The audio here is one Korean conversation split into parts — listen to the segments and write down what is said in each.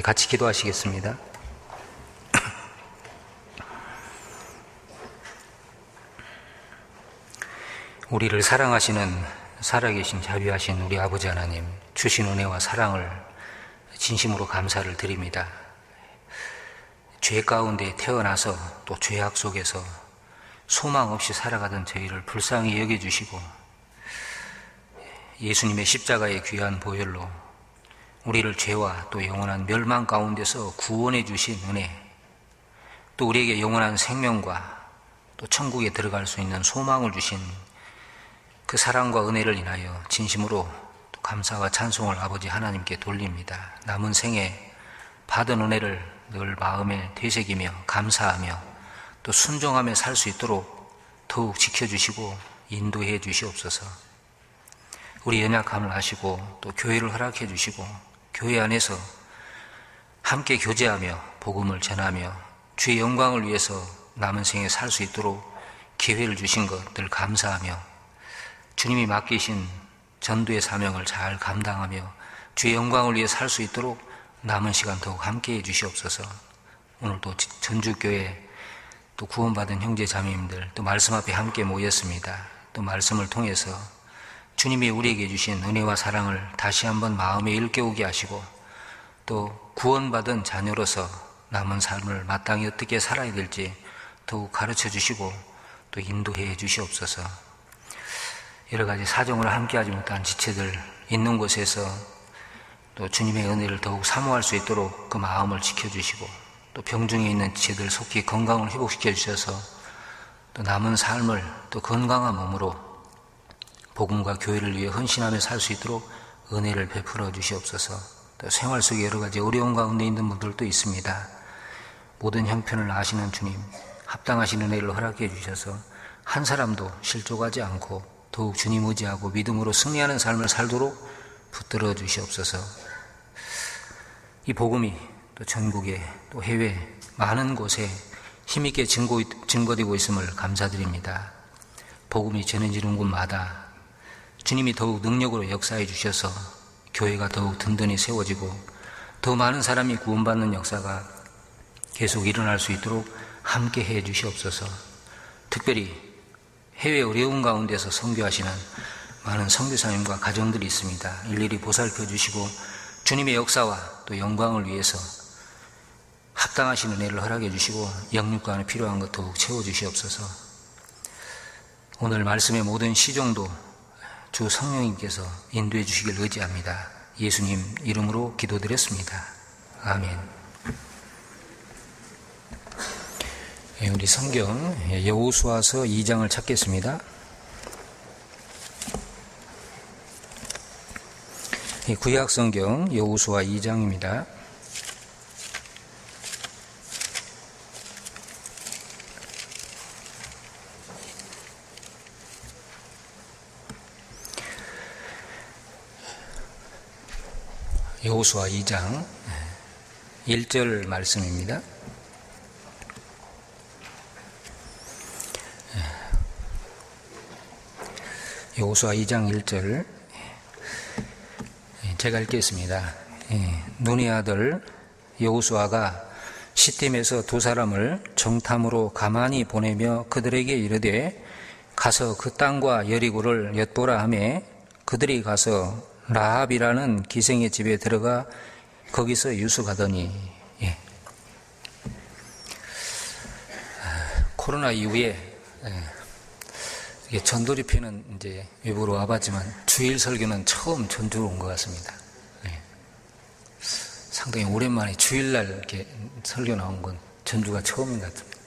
같이 기도하시겠습니다. 우리를 사랑하시는 살아계신 자비하신 우리 아버지 하나님, 주신 은혜와 사랑을 진심으로 감사를 드립니다. 죄 가운데 태어나서 또 죄악 속에서 소망 없이 살아가던 저희를 불쌍히 여겨주시고 예수님의 십자가의 귀한 보혈로 우리를 죄와 또 영원한 멸망 가운데서 구원해 주신 은혜, 또 우리에게 영원한 생명과 또 천국에 들어갈 수 있는 소망을 주신 그 사랑과 은혜를 인하여 진심으로 또 감사와 찬송을 아버지 하나님께 돌립니다. 남은 생에 받은 은혜를 늘 마음에 되새기며 감사하며 또 순종하며 살 수 있도록 더욱 지켜주시고 인도해 주시옵소서. 우리 연약함을 아시고 또 교회를 허락해 주시고 교회 안에서 함께 교제하며 복음을 전하며 주의 영광을 위해서 남은 생에 살 수 있도록 기회를 주신 것 늘 감사하며 주님이 맡기신 전도의 사명을 잘 감당하며 주의 영광을 위해 살 수 있도록 남은 시간 더욱 함께해 주시옵소서. 오늘도 전주교회 또 구원받은 형제 자매님들 또 말씀 앞에 함께 모였습니다. 또 말씀을 통해서 주님이 우리에게 주신 은혜와 사랑을 다시 한번 마음에 일깨우게 하시고 또 구원받은 자녀로서 남은 삶을 마땅히 어떻게 살아야 될지 더욱 가르쳐 주시고 또 인도해 주시옵소서. 여러 가지 사정을 함께하지 못한 지체들 있는 곳에서 또 주님의 은혜를 더욱 사모할 수 있도록 그 마음을 지켜주시고 또 병중에 있는 지체들 속히 건강을 회복시켜 주셔서 또 남은 삶을 또 건강한 몸으로 복음과 교회를 위해 헌신하며 살 수 있도록 은혜를 베풀어 주시옵소서. 또 생활 속에 여러 가지 어려움 가운데 있는 분들도 있습니다. 모든 형편을 아시는 주님, 합당하신 은혜를 허락해 주셔서 한 사람도 실족하지 않고 더욱 주님 의지하고 믿음으로 승리하는 삶을 살도록 붙들어 주시옵소서. 이 복음이 또 전국에 또 해외 많은 곳에 힘있게 증거되고 있음을 감사드립니다. 복음이 전해지는 곳마다 주님이 더욱 능력으로 역사해 주셔서 교회가 더욱 든든히 세워지고 더 많은 사람이 구원받는 역사가 계속 일어날 수 있도록 함께 해 주시옵소서. 특별히 해외 어려운 가운데서 선교하시는 많은 선교사님과 가정들이 있습니다. 일일이 보살펴 주시고 주님의 역사와 또 영광을 위해서 합당하신 은혜를 허락해 주시고 영육간에 필요한 것 더욱 채워 주시옵소서. 오늘 말씀의 모든 시종도 주 성령님께서 인도해 주시길 의지합니다. 예수님 이름으로 기도드렸습니다. 아멘. 우리 성경 여호수아서 2장을 찾겠습니다. 구약 성경 여호수아 2장입니다. 여호수아 2장 1절 말씀입니다. 여호수아 2장 1절 제가 읽겠습니다. 눈의 아들 여호수아가 시팀에서 두 사람을 정탐으로 가만히 보내며 그들에게 이르되 가서 그 땅과 여리고를 엿보라 하매 그들이 가서 라합이라는 기생의 집에 들어가 거기서 유숙하더니 코로나 이후에 전도리편은 이제 외부로 와봤지만 주일 설교는 처음 전주로 온 것 같습니다. 상당히 오랜만에 주일날 이렇게 설교 나온 건 전주가 처음인 것 같습니다.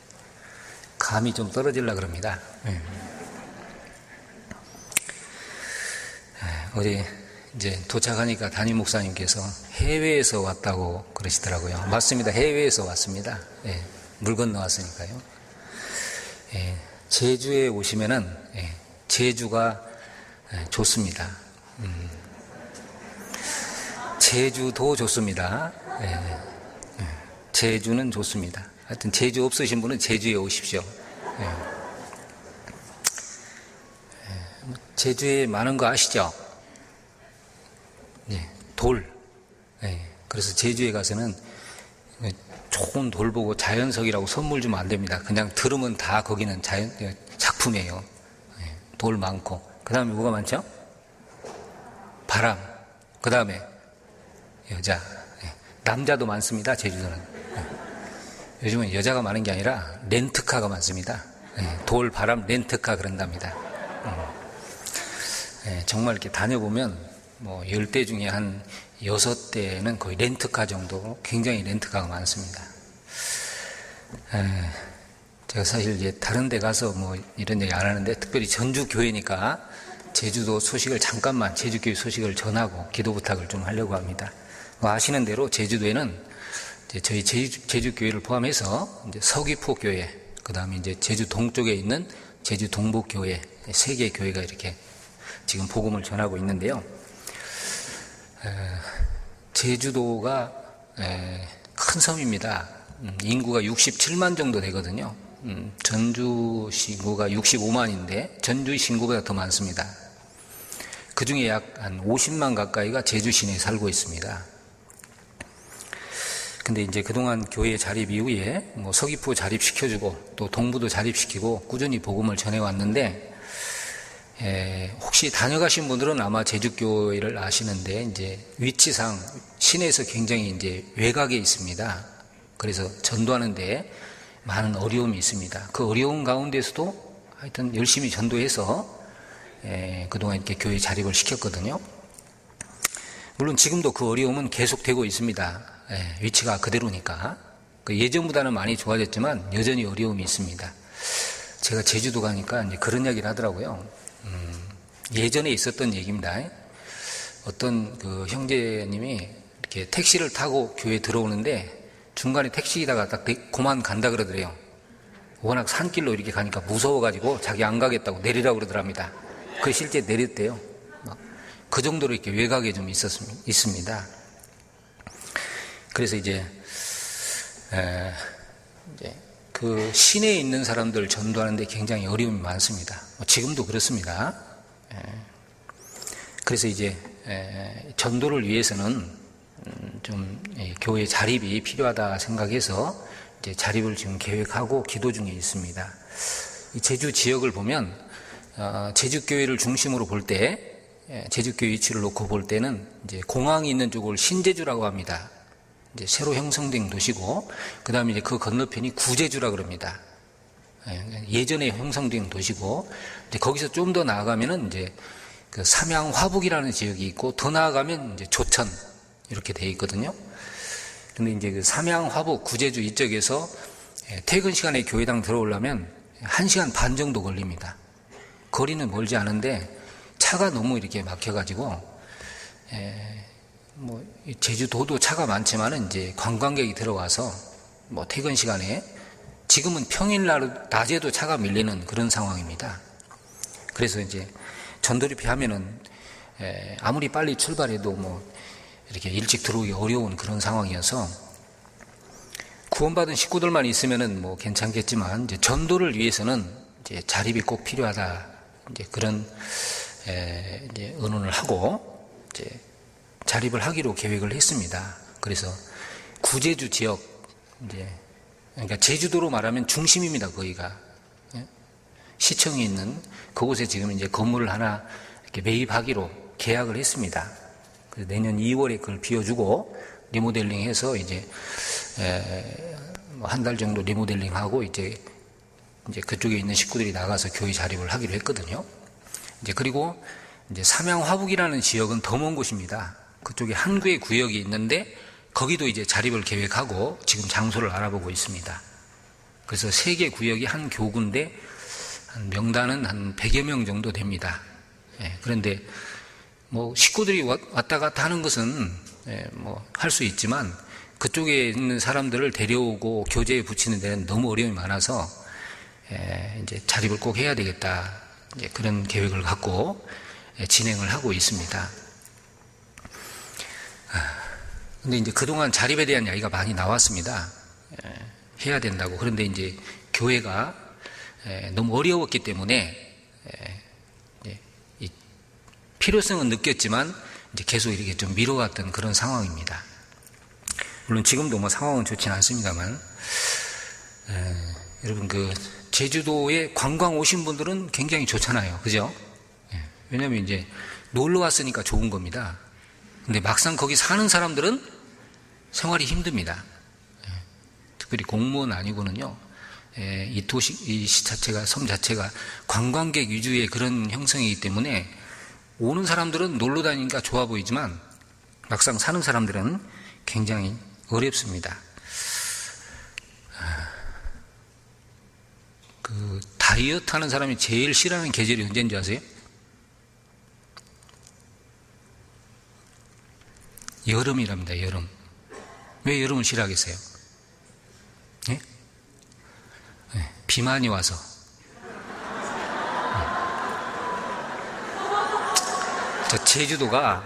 감이 좀 떨어지려고 그럽니다. 어제 이제 도착하니까 담임 목사님께서 해외에서 왔다고 그러시더라고요. 맞습니다. 해외에서 왔습니다. 물 건너왔으니까요. 제주에 오시면은 제주가 좋습니다. 제주도 좋습니다. 제주는 좋습니다. 하여튼 제주 없으신 분은 제주에 오십시오. 제주에 많은 거 아시죠? 돌. 그래서 제주에 가서는 좋은 돌 보고 자연석이라고 선물 주면 안 됩니다. 그냥 들으면 다 거기는 작품이에요. 돌 많고. 그 다음에 뭐가 많죠? 바람. 그 다음에 여자. 남자도 많습니다. 제주도는. 요즘은 여자가 많은 게 아니라 렌트카가 많습니다. 돌, 바람, 렌트카 그런답니다. 정말 이렇게 다녀보면 뭐 10대 중에 한 6대는 거의 렌트카 정도, 굉장히 렌트카가 많습니다. 제가 사실 이제 다른 데 가서 뭐 이런 얘기 안 하는데, 특별히 전주교회니까 제주도 소식을 잠깐만, 제주교회 소식을 전하고 기도 부탁을 좀 하려고 합니다. 아시는 대로 제주도에는 이제 저희 제주교회를 포함해서 이제 서귀포 교회, 그 다음에 이제 제주 동쪽에 있는 제주 동북교회, 3개 교회가 이렇게 지금 복음을 전하고 있는데요. 제주도가 큰 섬입니다. 인구가 67만 정도 되거든요. 전주 인구가 65만인데 전주 인구보다 더 많습니다. 그 중에 약 한 50만 가까이가 제주 시내에 살고 있습니다. 근데 이제 그동안 교회 자립 이후에 뭐 서귀포 자립시켜주고 또 동부도 자립시키고 꾸준히 복음을 전해왔는데, 혹시 다녀가신 분들은 아마 제주교회를 아시는데, 이제 위치상 시내에서 굉장히 이제 외곽에 있습니다. 그래서 전도하는데 많은 어려움이 있습니다. 그 어려운 가운데서도 하여튼 열심히 전도해서 그동안 이렇게 교회 자립을 시켰거든요. 물론 지금도 그 어려움은 계속되고 있습니다. 위치가 그대로니까. 예전보다는 많이 좋아졌지만 여전히 어려움이 있습니다. 제가 제주도 가니까 이제 그런 이야기를 하더라고요. 예전에 있었던 얘기입니다. 어떤 그 형제님이 이렇게 택시를 타고 교회에 들어오는데 중간에 택시기다가 딱 그만 간다 그러더래요. 워낙 산길로 이렇게 가니까 무서워가지고 자기 안 가겠다고 내리라고 그러더랍니다. 그 실제 내렸대요. 그 정도로 이렇게 외곽에 좀 있습니다. 그래서 이제 그 시내에 있는 사람들 전도하는데 굉장히 어려움이 많습니다. 지금도 그렇습니다. 그래서 이제 전도를 위해서는 좀 교회 자립이 필요하다 생각해서 이제 자립을 지금 계획하고 기도 중에 있습니다. 이 제주 지역을 보면 제주교회를 중심으로 볼 때, 제주교회 위치를 놓고 볼 때는 이제 공항이 있는 쪽을 신제주라고 합니다. 이제 새로 형성된 도시고, 그 다음에 이제 그 건너편이 구제주라 그럽니다. 예전에 형성된 도시고, 이제 거기서 좀 더 나아가면은 이제 그 삼양 화북이라는 지역이 있고, 더 나아가면 이제 조천 이렇게 돼 있거든요. 근데 이제 그 삼양 화북 구제주 이쪽에서 퇴근 시간에 교회당 들어오려면 1시간 반 정도 걸립니다. 거리는 멀지 않은데 차가 너무 이렇게 막혀가지고, 뭐 제주도도 차가 많지만은 이제 관광객이 들어와서 뭐 퇴근 시간에, 지금은 평일날 낮에도 차가 밀리는 그런 상황입니다. 그래서 이제 전도립회 하면은 아무리 빨리 출발해도 뭐 이렇게 일찍 들어오기 어려운 그런 상황이어서, 구원받은 식구들만 있으면은 뭐 괜찮겠지만 이제 전도를 위해서는 이제 자립이 꼭 필요하다, 이제 그런 이제 의논을 하고 이제 자립을 하기로 계획을 했습니다. 그래서 구제주 지역, 이제 그러니까 제주도로 말하면 중심입니다. 거기가 시청이 있는 그곳에 지금 이제 건물을 하나 이렇게 매입하기로 계약을 했습니다. 그래서 내년 2월에 그걸 비워주고 리모델링해서 이제 한 달 정도 리모델링하고 이제 그쪽에 있는 식구들이 나가서 교회 자립을 하기로 했거든요. 이제 그리고 이제 삼양 화북이라는 지역은 더 먼 곳입니다. 그쪽에 한 개의 구역이 있는데 거기도 이제 자립을 계획하고 지금 장소를 알아보고 있습니다. 그래서 3개 구역이 한 교구인데 한 명단은 한 100여 명 정도 됩니다. 그런데 뭐 식구들이 왔다 갔다 하는 것은 뭐 할 수 있지만 그쪽에 있는 사람들을 데려오고 교제에 붙이는 데는 너무 어려움이 많아서 이제 자립을 꼭 해야 되겠다, 이제 그런 계획을 갖고 진행을 하고 있습니다. 근데 이제 그동안 자립에 대한 이야기가 많이 나왔습니다. 해야 된다고. 그런데 이제 교회가 너무 어려웠기 때문에 필요성은 느꼈지만 이제 계속 이렇게 좀 미뤄왔던 그런 상황입니다. 물론 지금도 뭐 상황은 좋지는 않습니다만, 여러분 제주도에 관광 오신 분들은 굉장히 좋잖아요, 그죠? 왜냐하면 이제 놀러 왔으니까 좋은 겁니다. 근데 막상 거기 사는 사람들은 생활이 힘듭니다. 특별히 공무원 아니고는요, 이 도시, 이 시 자체가, 섬 자체가 관광객 위주의 그런 형성이기 때문에 오는 사람들은 놀러 다니니까 좋아 보이지만 막상 사는 사람들은 굉장히 어렵습니다. 다이어트 하는 사람이 제일 싫어하는 계절이 언제인지 아세요? 여름이랍니다, 여름. 왜 여름을 싫어하겠어요? 예? 비 많이 와서. 저 제주도가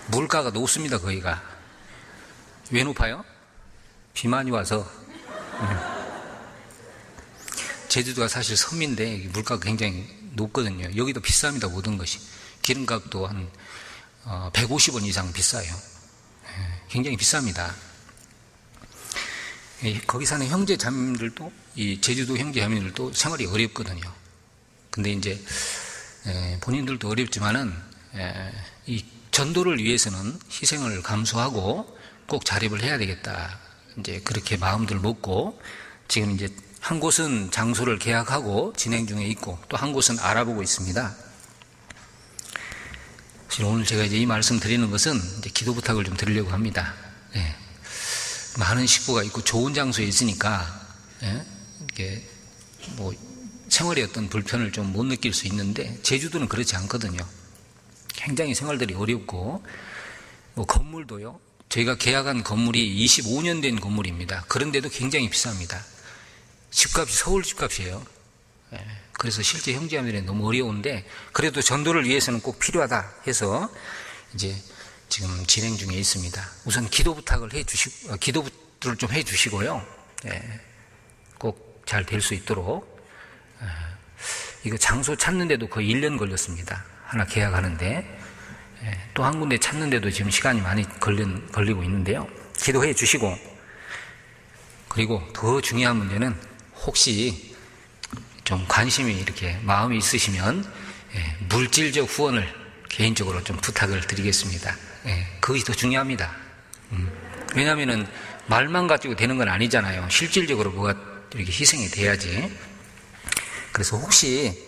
물가가 높습니다, 거기가. 왜 높아요? 비 많이 와서. 제주도가 사실 섬인데 물가가 굉장히 높거든요. 여기도 비쌉니다, 모든 것이. 기름값도 한 150원 이상 비싸요. 굉장히 비쌉니다. 거기 사는 형제 자매들도, 이 제주도 형제 자매들도 생활이 어렵거든요. 근데 이제 본인들도 어렵지만은 이 전도를 위해서는 희생을 감수하고 꼭 자립을 해야 되겠다. 이제 그렇게 마음들 먹고 지금 이제 한 곳은 장소를 계약하고 진행 중에 있고 또 한 곳은 알아보고 있습니다. 사실 오늘 제가 이제 이 말씀 드리는 것은 이제 기도 부탁을 좀 드리려고 합니다. 많은 식구가 있고 좋은 장소에 있으니까 이게 뭐 생활의 어떤 불편을 좀 못 느낄 수 있는데 제주도는 그렇지 않거든요. 굉장히 생활들이 어렵고 뭐 건물도요. 저희가 계약한 건물이 25년 된 건물입니다. 그런데도 굉장히 비쌉니다. 집값이 서울 집값이에요. 그래서 실제 형제자매들이 너무 어려운데 그래도 전도를 위해서는 꼭 필요하다 해서 이제 지금 진행 중에 있습니다. 우선 기도 부탁을 기도를 좀 해주시고요. 꼭 잘 될 수 있도록. 이거 장소 찾는데도 거의 1년 걸렸습니다. 하나 계약하는데. 또 한 군데 찾는데도 지금 시간이 많이 걸리고 있는데요. 기도해 주시고, 그리고 더 중요한 문제는 혹시 좀 관심이 이렇게 마음이 있으시면 물질적 후원을 개인적으로 좀 부탁을 드리겠습니다. 그것이 더 중요합니다. 왜냐하면은 말만 가지고 되는 건 아니잖아요. 실질적으로 뭐가 이렇게 희생이 돼야지. 그래서 혹시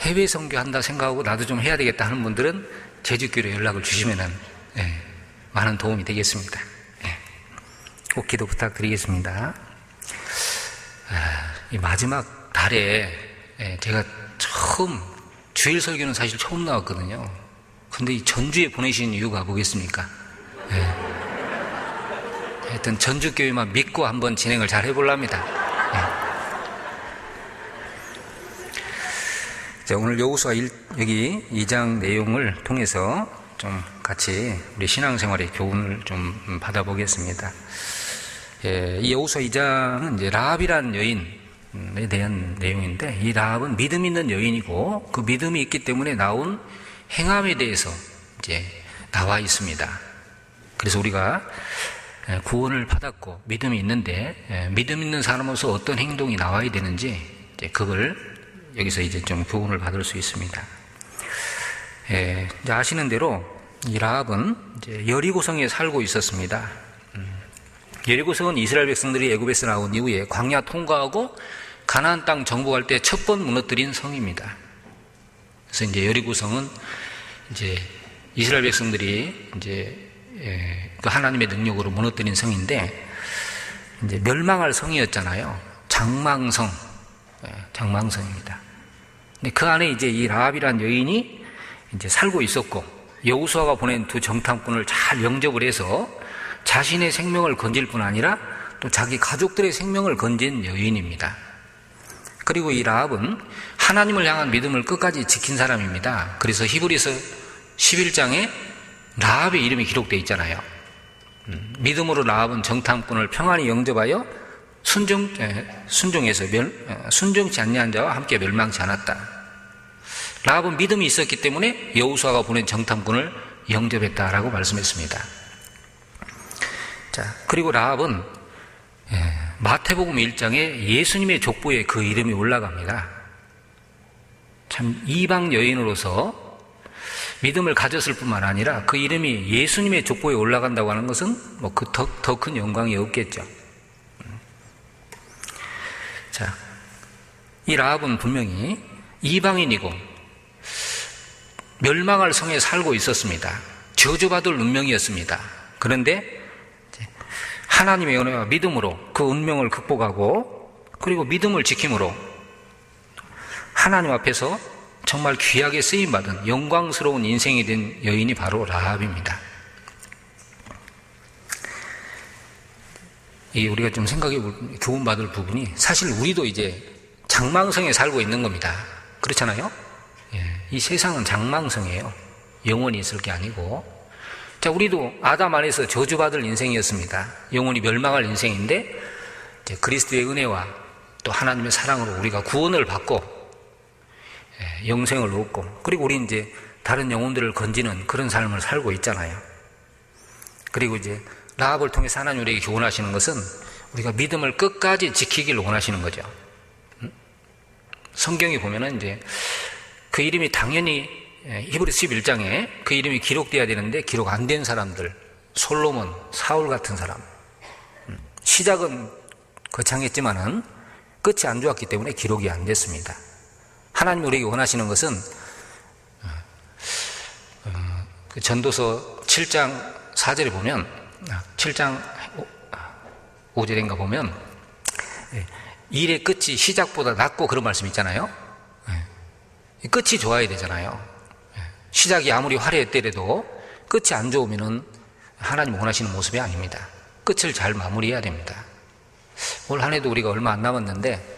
해외 선교한다 생각하고 나도 좀 해야 되겠다 하는 분들은 제주교로 연락을 주시면은 많은 도움이 되겠습니다. 꼭 기도 부탁드리겠습니다. 이 마지막 달에 제가 처음 주일 설교는 사실 처음 나왔거든요. 근데 이 전주에 보내신 이유가 뭐겠습니까? 하여튼 전주교회만 믿고 한번 진행을 잘 해보랍니다. 자, 오늘 여호수아 여기 2장 내용을 통해서 좀 같이 우리 신앙생활의 교훈을 좀 받아보겠습니다. 이 여호수아 2장은 이제 라합이라는 여인에 대한 내용인데, 이 라합은 믿음 있는 여인이고 그 믿음이 있기 때문에 나온 행함에 대해서 이제 나와 있습니다. 그래서 우리가 구원을 받았고 믿음이 있는데 믿음 있는 사람으로서 어떤 행동이 나와야 되는지 이제 그걸 여기서 이제 좀 교훈을 받을 수 있습니다. 이제 아시는 대로 이 라합은 이제 여리고성에 살고 있었습니다. 여리고성은 이스라엘 백성들이 애굽에서 나온 이후에 광야 통과하고 가나안 땅 정복할 때 첫 번 무너뜨린 성입니다. 그래서 이제 여리고성은 이제 이스라엘 백성들이 이제 그 하나님의 능력으로 무너뜨린 성인데 이제 멸망할 성이었잖아요. 장망성입니다. 근데 그 안에 이제 이 라합이라는 여인이 이제 살고 있었고 여호수아가 보낸 두 정탐꾼을 잘 영접을 해서 자신의 생명을 건질 뿐 아니라 또 자기 가족들의 생명을 건진 여인입니다. 그리고 이 라합은 하나님을 향한 믿음을 끝까지 지킨 사람입니다. 그래서 히브리서 11장에 라합의 이름이 기록되어 있잖아요. 믿음으로 라합은 정탐꾼을 평안히 영접하여 순종해서 순종치 않는 자와 함께 멸망치 않았다. 라합은 믿음이 있었기 때문에 여호수아가 보낸 정탐꾼을 영접했다라고 말씀했습니다. 자, 그리고 라합은 마태복음 1장에 예수님의 족보에 그 이름이 올라갑니다. 참 이방 여인으로서 믿음을 가졌을 뿐만 아니라 그 이름이 예수님의 족보에 올라간다고 하는 것은 뭐 그 더 큰 영광이 없겠죠. 자, 이 라합은 분명히 이방인이고 멸망할 성에 살고 있었습니다. 저주받을 운명이었습니다. 그런데 하나님의 은혜와 믿음으로 그 운명을 극복하고 그리고 믿음을 지킴으로 하나님 앞에서 정말 귀하게 쓰임받은 영광스러운 인생이 된 여인이 바로 라합입니다. 우리가 좀 생각해 볼 교훈받을 부분이 사실 우리도 이제 장망성에 살고 있는 겁니다. 그렇잖아요? 이 세상은 장망성이에요. 영원히 있을 게 아니고. 자, 우리도 아담 안에서 저주받을 인생이었습니다. 영원히 멸망할 인생인데 이제 그리스도의 은혜와 또 하나님의 사랑으로 우리가 구원을 받고 영생을 얻고 그리고 우리 이제 다른 영혼들을 건지는 그런 삶을 살고 있잖아요. 그리고 이제 라합을 통해서 하나님 우리에게 교훈하시는 것은 우리가 믿음을 끝까지 지키기를 원하시는 거죠. 성경에 보면은 이제 그 이름이 당연히 히브리서 11장에 그 이름이 기록돼야 되는데 기록 안 된 사람들, 솔로몬, 사울 같은 사람. 시작은 거창했지만은 끝이 안 좋았기 때문에 기록이 안 됐습니다. 하나님 우리에게 원하시는 것은 그 전도서 7장 4절에 보면 7장 5절인가 보면 일의 끝이 시작보다 낫고 그런 말씀 있잖아요. 끝이 좋아야 되잖아요. 시작이 아무리 화려했더라도 끝이 안 좋으면은 하나님 원하시는 모습이 아닙니다. 끝을 잘 마무리해야 됩니다. 올 한 해도 우리가 얼마 안 남았는데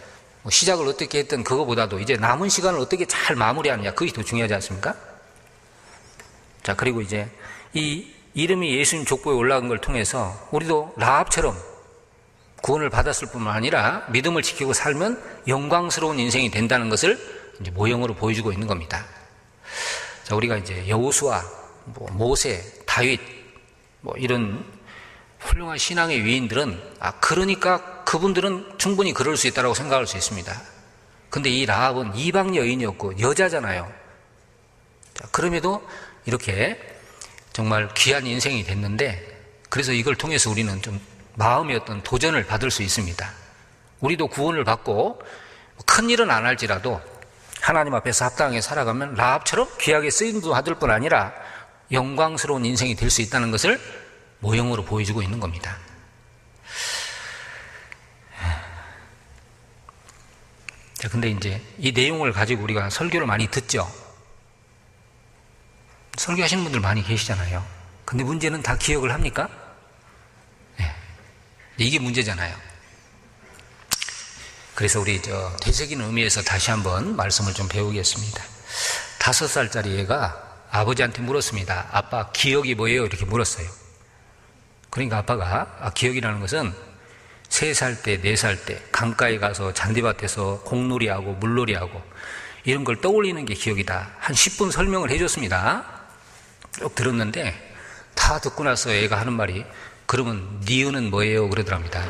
시작을 어떻게 했든 그거보다도 이제 남은 시간을 어떻게 잘 마무리하느냐 그것이 더 중요하지 않습니까? 자, 그리고 이제 이 이름이 예수님 족보에 올라간 걸 통해서 우리도 라합처럼 구원을 받았을 뿐만 아니라 믿음을 지키고 살면 영광스러운 인생이 된다는 것을 이제 모형으로 보여주고 있는 겁니다. 자, 우리가 이제 여호수아, 모세, 다윗 이런 훌륭한 신앙의 위인들은 그러니까 그분들은 충분히 그럴 수 있다고 생각할 수 있습니다. 근데 이 라합은 이방 여인이었고 여자잖아요. 자, 그럼에도 이렇게 정말 귀한 인생이 됐는데 그래서 이걸 통해서 우리는 좀 마음의 어떤 도전을 받을 수 있습니다. 우리도 구원을 받고 큰 일은 안 할지라도 하나님 앞에서 합당하게 살아가면 라합처럼 귀하게 쓰임도 받을 뿐 아니라 영광스러운 인생이 될 수 있다는 것을 모형으로 보여주고 있는 겁니다. 자, 근데 이제 이 내용을 가지고 우리가 설교를 많이 듣죠. 설교하시는 분들 많이 계시잖아요. 근데 문제는 다 기억을 합니까? 네. 이게 문제잖아요. 그래서 우리 되새기는 의미에서 다시 한번 말씀을 좀 배우겠습니다. 5살짜리 애가 아버지한테 물었습니다. 아빠, 기억이 뭐예요? 이렇게 물었어요. 그러니까 아빠가 기억이라는 것은 3살 때, 4살 때 강가에 가서 잔디밭에서 공놀이하고 물놀이하고 이런 걸 떠올리는 게 기억이다. 한 10분 설명을 해줬습니다. 쭉 들었는데 다 듣고 나서 애가 하는 말이 그러면 니은은 뭐예요? 그러더랍니다.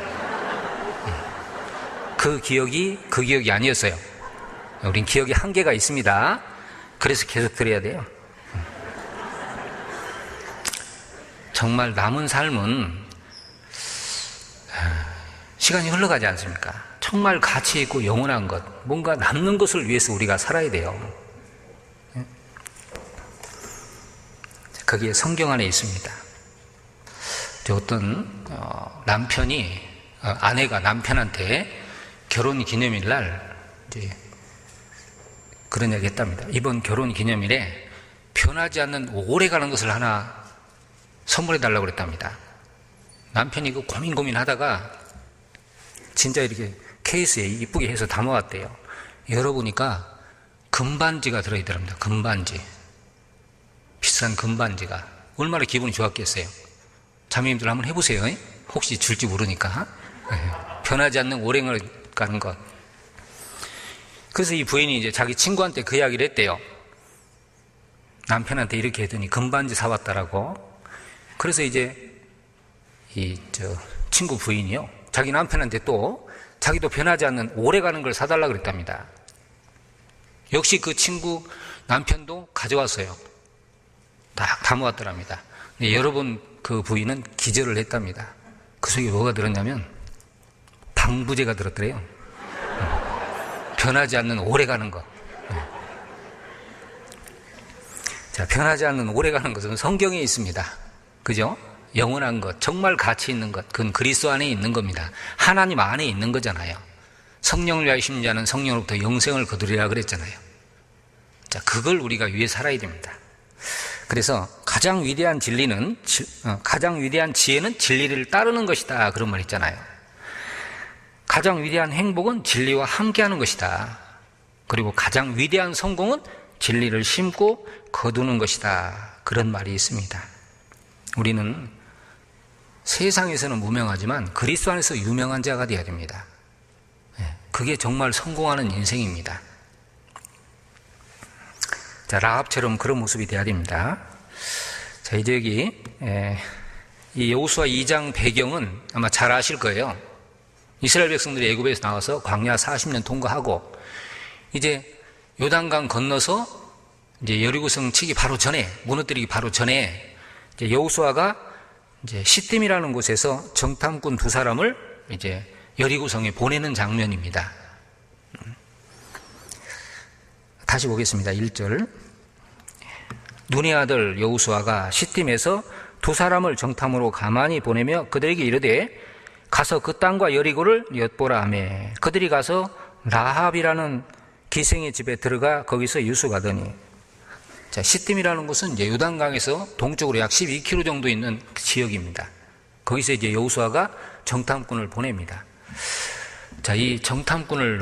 그 기억이 아니었어요. 우린 기억이 한계가 있습니다. 그래서 계속 들어야 돼요. 정말 남은 삶은 시간이 흘러가지 않습니까? 정말 가치 있고 영원한 것, 뭔가 남는 것을 위해서 우리가 살아야 돼요. 거기에 성경 안에 있습니다. 어떤 아내가 남편한테 결혼 기념일 날 이제 그런 얘기 했답니다. 이번 결혼 기념일에 변하지 않는 오래가는 것을 하나 선물해 달라고 그랬답니다. 남편이 그 고민하다가 진짜 이렇게 케이스에 이쁘게 해서 담아왔대요. 열어보니까 금반지가 들어있더랍니다. 금반지. 비싼 금반지가. 얼마나 기분이 좋았겠어요. 자매님들 한번 해보세요. 혹시 줄지 모르니까. 변하지 않는 오래 가는 것. 그래서 이 부인이 이제 자기 친구한테 그 이야기를 했대요. 남편한테 이렇게 했더니 금반지 사왔다라고. 그래서 이제 친구 부인이요. 자기 남편한테 또 자기도 변하지 않는 오래가는 걸 사달라 그랬답니다. 역시 그 친구 남편도 가져왔어요. 딱 담아왔더랍니다. 근데 여러분 그 부인은 기절을 했답니다. 그 속에 뭐가 들었냐면 방부제가 들었더래요. 변하지 않는 오래가는 것. 자, 변하지 않는 오래가는 것은 성경에 있습니다. 그죠? 영원한 것, 정말 가치 있는 것, 그건 그리스도 안에 있는 겁니다. 하나님 안에 있는 거잖아요. 성령을 위하여 심는 자는 성령으로부터 영생을 거두리라 그랬잖아요. 자, 그걸 우리가 위해 살아야 됩니다. 그래서 가장 위대한 지혜는 진리를 따르는 것이다, 그런 말 있잖아요. 가장 위대한 행복은 진리와 함께하는 것이다. 그리고 가장 위대한 성공은 진리를 심고 거두는 것이다, 그런 말이 있습니다. 우리는 세상에서는 무명하지만 그리스도 안에서 유명한 자가 되어야 됩니다. 그게 정말 성공하는 인생입니다. 자, 라합처럼 그런 모습이 되어야 됩니다. 자, 이제 여기 이 여호수아 2장 배경은 아마 잘 아실 거예요. 이스라엘 백성들이 애굽에서 나와서 광야 40년 통과하고 이제 요단강 건너서 이제 여리고성 치기 바로 전에, 무너뜨리기 바로 전에 이제 여호수아가 이제 시딤이라는 곳에서 정탐꾼 2사람을 이제 여리고성에 보내는 장면입니다. 다시 보겠습니다. 1절. 눈의 아들 여호수아가 시딤에서 2사람을 정탐으로 가만히 보내며 그들에게 이르되 가서 그 땅과 여리고를 엿보라 하매 그들이 가서 라합이라는 기생의 집에 들어가 거기서 유숙하더니. 자, 시딤이라는 곳은 이제 요단강에서 동쪽으로 약 12km 정도 있는 지역입니다. 거기서 이제 여호수아가 정탐꾼을 보냅니다. 자, 이 정탐꾼을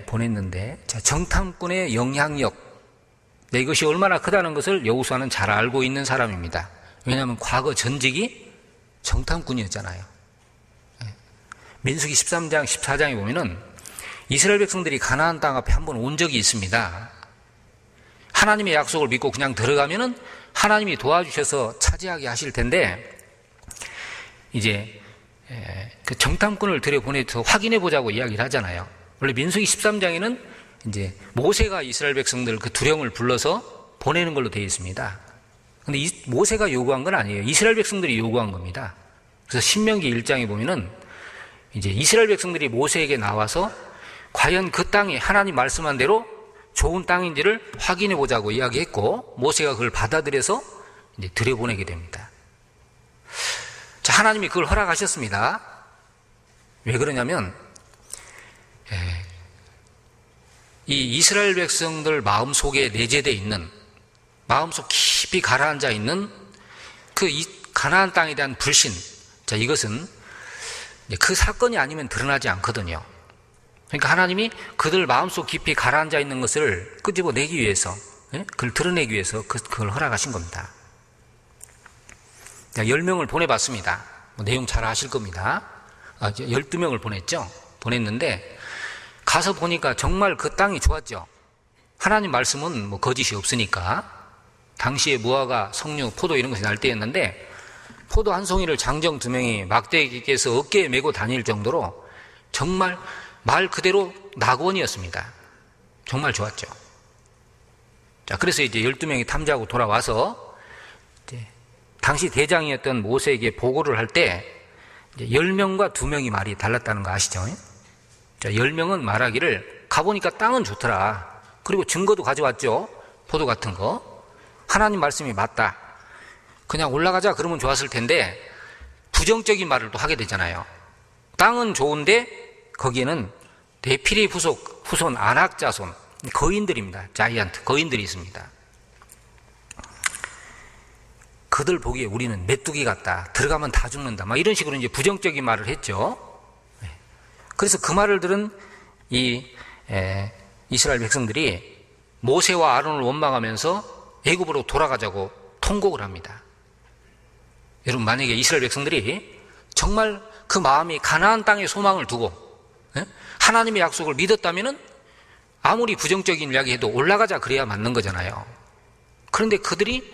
보냈는데, 자, 정탐꾼의 영향력, 이것이 얼마나 크다는 것을 여호수아는 잘 알고 있는 사람입니다. 왜냐하면 과거 전직이 정탐꾼이었잖아요. 민수기 13장, 14장에 보면은 이스라엘 백성들이 가나안 땅 앞에 한번 온 적이 있습니다. 하나님의 약속을 믿고 그냥 들어가면은 하나님이 도와주셔서 차지하게 하실 텐데, 이제 그 정탐꾼을 들여보내서 확인해 보자고 이야기를 하잖아요. 원래 민수기 13장에는 이제 모세가 이스라엘 백성들 그 두령을 불러서 보내는 걸로 되어 있습니다. 근데 모세가 요구한 건 아니에요. 이스라엘 백성들이 요구한 겁니다. 그래서 신명기 1장에 보면은 이제 이스라엘 백성들이 모세에게 나와서 과연 그 땅이 하나님 말씀한 대로 좋은 땅인지를 확인해 보자고 이야기했고, 모세가 그걸 받아들여서 이제 들여보내게 됩니다. 자, 하나님이 그걸 허락하셨습니다. 왜 그러냐면 이 이스라엘 백성들 마음속에 내재되어 있는, 마음속 깊이 가라앉아 있는 그 가나안 땅에 대한 불신, 자, 이것은 그 사건이 아니면 드러나지 않거든요. 그러니까 하나님이 그들 마음속 깊이 가라앉아 있는 것을 끄집어내기 위해서, 그걸 드러내기 위해서 그걸 허락하신 겁니다. 10명을 보내봤습니다. 내용 잘 아실 겁니다. 12명을 보냈는데 가서 보니까 정말 그 땅이 좋았죠. 하나님 말씀은 뭐 거짓이 없으니까. 당시에 무화과, 석류, 포도 이런 것이 날 때였는데 포도 한 송이를 장정 2명이 막대기에서 어깨에 메고 다닐 정도로 정말 말 그대로 낙원이었습니다. 정말 좋았죠. 자, 그래서 이제 12명이 탐지하고 돌아와서 이제 당시 대장이었던 모세에게 보고를 할 때 10명과 2명이 말이 달랐다는 거 아시죠? 자, 10명은 말하기를 가보니까 땅은 좋더라. 그리고 증거도 가져왔죠. 포도 같은 거. 하나님 말씀이 맞다. 그냥 올라가자 그러면 좋았을 텐데 부정적인 말을 또 하게 되잖아요. 땅은 좋은데 거기에는 네피리 후손 아낙 자손, 거인들입니다. 자이언트, 거인들이 있습니다. 그들 보기에 우리는 메뚜기 같다. 들어가면 다 죽는다. 막 이런 식으로 이제 부정적인 말을 했죠. 그래서 그 말을 들은 이스라엘 백성들이 모세와 아론을 원망하면서 애굽으로 돌아가자고 통곡을 합니다. 여러분, 만약에 이스라엘 백성들이 정말 그 마음이 가나안 땅에 소망을 두고 하나님의 약속을 믿었다면은 아무리 부정적인 이야기 해도 올라가자 그래야 맞는 거잖아요. 그런데 그들이